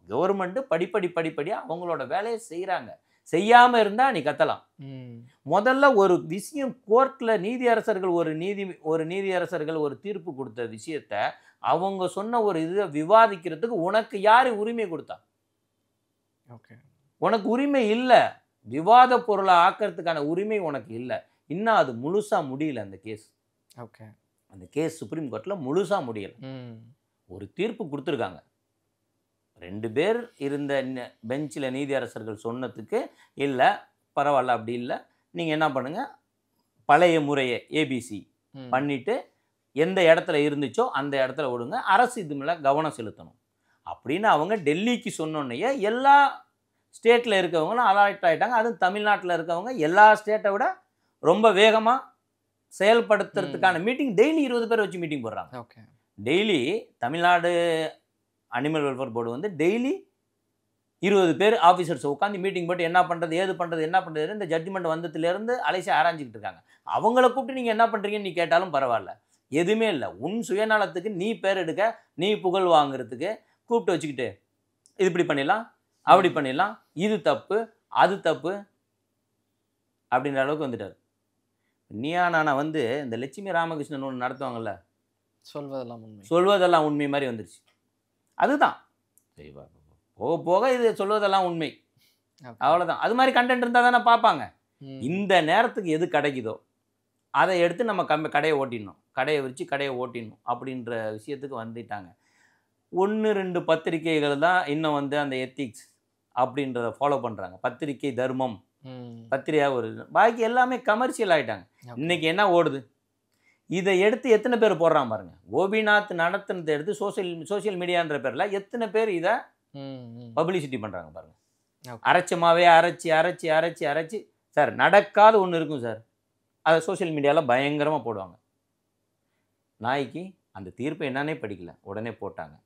கவர்மெண்ட்டு படிப்படியாக அவங்களோட வேலையை செய்கிறாங்க. செய்யாமல் இருந்தால் நீ கத்தலாம். முதல்ல ஒரு விஷயம் கோர்ட்டில் நீதியரசர்கள் ஒரு நீதியரசர்கள் ஒரு தீர்ப்பு கொடுத்த விஷயத்த அவங்க சொன்ன ஒரு இதை விவாதிக்கிறதுக்கு உனக்கு யார் உரிமை கொடுத்தா? உனக்கு உரிமை இல்லை. விவாத பொருளை ஆக்கிறதுக்கான உரிமை உனக்கு இல்லை. இன்னும் அது முழுசாக முடியல. அந்த கேஸ் சுப்ரீம் கோர்ட்டில் முழுசாக முடியலை. ஒரு தீர்ப்பு கொடுத்துருக்காங்க. 2 பேர் இருந்த பெஞ்சில் நீதியரசர்கள் சொன்னதுக்கு இல்லை பரவாயில்ல, அப்படி இல்லை, நீங்கள் என்ன பண்ணுங்கள், பழைய முறையை ஏபிசி பண்ணிவிட்டு எந்த இடத்துல இருந்துச்சோ அந்த இடத்துல விடுங்க, அரசு இது மேலே கவனம் செலுத்தணும் அப்படின்னு அவங்க டெல்லிக்கு சொன்னோன்னே எல்லா ஸ்டேட்டில் இருக்கவங்களும் அலர்ட் ஆகிட்டாங்க. அதுவும் தமிழ்நாட்டில் இருக்கவங்க எல்லா ஸ்டேட்டை விட ரொம்ப வேகமாக செயல்படுத்துறதுக்கான மீட்டிங் டெய்லி 20 பேர் வச்சு மீட்டிங் போடுறாங்க. Daily Tamil Nadu animal welfare board வந்து டெய்லி 20 பேர் ஆஃபீஸர்ஸ் உட்காந்து மீட்டிங் போட்டு என்ன பண்ணுறது ஏது பண்ணுறது என்ன பண்ணுறது இந்த ஜட்ஜ்மெண்ட் வந்ததுலேருந்து அலைசி ஆராய்ஞ்சிக்கிட்டு இருக்காங்க. அவங்கள கூப்பிட்டு நீங்கள் என்ன பண்ணுறீங்கன்னு நீ கேட்டாலும் பரவாயில்ல, எதுவுமே இல்லை. உன் சுயநலத்துக்கு நீ பேர் எடுக்க, நீ புகழ் வாங்குறதுக்கு கூப்பிட்டு வச்சுக்கிட்டு இது இப்படி பண்ணிடலாம், அப்படி பண்ணிடலாம், இது தப்பு அது தப்பு அப்படின்ற அளவுக்கு வந்துட்டார். நீயா நானா வந்து இந்த லட்சுமி ராமகிருஷ்ணன் ஒன்று நடத்துவாங்கல்ல, சொல்வதெல்லாம் உண்மை மாதிரி வந்துருச்சு. அதுதான் போக போக இது சொல்வதெல்லாம் உண்மை, அவ்வளோதான். அது மாதிரி கண்டென்ட் இருந்தால் தானே பார்ப்பாங்க. இந்த நேரத்துக்கு எது கிடைக்குதோ அதை எடுத்து நம்ம கடையை ஓட்டிடணும், கடையை வச்சு கடையை ஓட்டிடணும் அப்படின்ற விஷயத்துக்கு வந்துட்டாங்க. 1-2 பத்திரிகைகள் தான் இன்னும் வந்து அந்த எத்திக்ஸ் அப்படின்றத ஃபாலோ பண்ணுறாங்க. பத்திரிகை தர்மம், பத்திரிகையாக ஒரு பாக்கி எல்லாமே கமர்ஷியல் ஆகிட்டாங்க. இன்றைக்கி என்ன ஓடுது, இதை எடுத்து எத்தனை பேர் போடுறான் பாருங்க. கோபிநாத் நடத்தினதை எடுத்து சோசியல் மீடியான்ற பேரில் எத்தனை பேர் இதை பப்ளிசிட்டி பண்ணுறாங்க பாருங்க. அரைச்சமாவே அரைச்சி அரைச்சி அரைச்சி அரைச்சி சார் நடக்காத ஒன்று இருக்கும் சார், அதை சோசியல் மீடியாவில் பயங்கரமாக போடுவாங்க. நாய்க்கு அந்த தீர்ப்பை என்னன்னே படிக்கல, உடனே போட்டாங்க.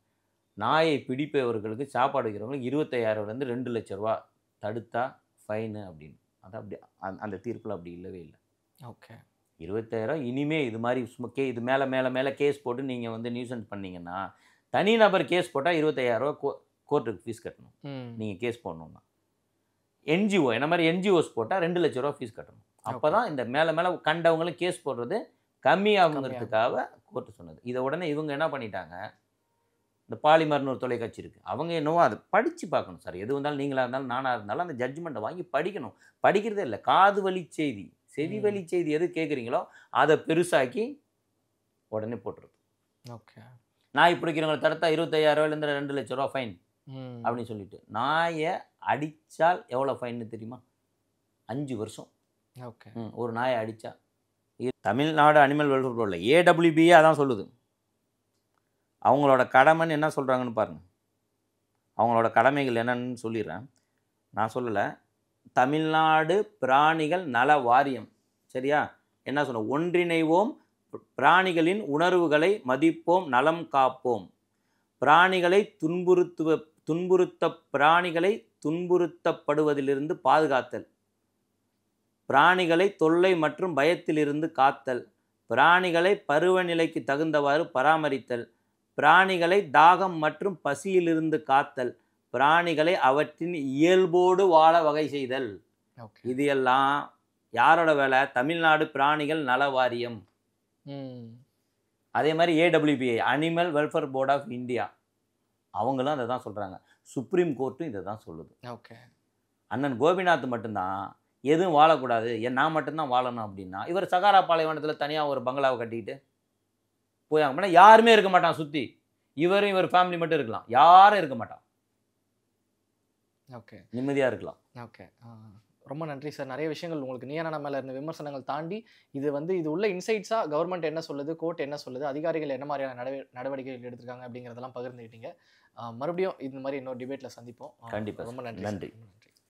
நாயை பிடிப்பவர்களுக்கு சாப்பாடு வைக்கிறவங்களுக்கு 25,000 2 லட்ச ரூபா தடுத்தா ஃபைனு அப்படின்னு. அது அப்படி அந்த தீர்ப்பில் அப்படி இல்லவே இல்லை. 25,000 இனிமே இது மாதிரி இது மேலே மேலே மேலே கேஸ் போட்டு நீங்கள் வந்து நியூசன்ஸ் பண்ணிங்கன்னா, தனிநபர் கேஸ் போட்டால் 25,000 கோர்ட்டுக்கு ஃபீஸ் கட்டணும். நீங்கள் கேஸ் போடணுன்னா என்ஜிஓ என்ன மாதிரி என்ஜிஓஸ் போட்டால் 2 லட்ச ரூபா ஃபீஸ் கட்டணும். அப்போ தான் இந்த மேலே மேலே கண்டவங்களும் கேஸ் போடுறது கம்மியாகுங்கிறதுக்காக கோர்ட்டு சொன்னது. இதை உடனே இவங்க என்ன பண்ணிட்டாங்க, இந்த பாலிமர்னு ஒரு தொலைக்காட்சி இருக்குது, அவங்க என்னவோ அதை படித்து பார்க்கணும் சார். எது வந்தாலும் நீங்களாக இருந்தாலும் நானாக இருந்தாலும் அந்த ஜட்ஜ்மெண்ட்டை வாங்கி படிக்கணும். படிக்கிறதே இல்லை, காது வழி செய்தி செவி வழி செய்தி எது கேட்குறீங்களோ அதை பெருசாக்கி உடனே போட்டுருது. நாய் பிடிக்கிறவங்களை தடுத்தா 25,000 2 லட்ச ரூபா ஃபைன் அப்படின்னு சொல்லிட்டு. நாயை அடித்தால் எவ்வளோ ஃபைன்னு தெரியுமா? 5 வருஷம். ஒரு நாயை அடித்தா. தமிழ்நாடு அனிமல் வெல்ஃபேர் போர்டில் AWBயே அதான் சொல்லுது. அவங்களோட கடமைன்னு என்ன சொல்கிறாங்கன்னு பாருங்கள். அவங்களோட கடமைகள் என்னன்னு சொல்லிடுறேன். நான் சொல்லலை. தமிழ்நாடு பிராணிகள் நல வாரியம், சரியா, என்ன சொன்ன, ஒன்றிணைவோம், பிராணிகளின் உணர்வுகளை மதிப்போம், நலம் காப்போம், பிராணிகளை பிராணிகளை துன்புறுத்தப்படுவதிலிருந்து பாதுகாத்தல், பிராணிகளை தொல்லை மற்றும் பயத்திலிருந்து காத்தல், பிராணிகளை பருவநிலைக்கு தகுந்தவாறு பராமரித்தல், பிராணிகளை தாகம் மற்றும் பசியிலிருந்து காத்தல், பிராணிகளை அவற்றின் இயல்போடு வாழ வகை செய்தல். இது எல்லாம் யாரோட வேலை? தமிழ்நாடு பிராணிகள் நல வாரியம். அதே மாதிரி AWBI, animal welfare board of India, அவங்களும் அதை தான் சொல்கிறாங்க. சுப்ரீம் கோர்ட்டும் இதை தான் சொல்லுது. ஓகே. அண்ணன் கோபிநாத் மட்டும்தான் எதுவும் வாழக்கூடாது, நான் மட்டும்தான் வாழணும் அப்படின்னா, இவர் சகாரா பாலைவனத்தில் தனியாக ஒரு பங்களாவை கட்டிக்கிட்டு போய் அப்படின்னா யாருமே இருக்க மாட்டான் சுற்றி. இவர் ஃபேமிலி மட்டும் இருக்கலாம், யாரும் இருக்க மாட்டான். ஓகே, நிம்மதியாக இருக்கலாம். ஓகே, ரொம்ப நன்றி சார். நிறைய விஷயங்கள் உங்களுக்கு நீயான மேலே இருந்த விமர்சனங்கள் தாண்டி இது இது உள்ள இன்சைட்ஸாக கவர்மெண்ட் என்ன சொல்லுது, கோர்ட் என்ன சொல்லுது, அதிகாரிகள் என்ன மாதிரியான நடவடிக்கைகள் எடுத்திருக்காங்க அப்படிங்கிறதெல்லாம் பகிர்ந்துக்கிட்டீங்க. மறுபடியும் இந்த மாதிரி இன்னொரு டிபேட்டில் சந்திப்போம். கண்டிப்பாக. ரொம்ப நன்றி. நன்றி.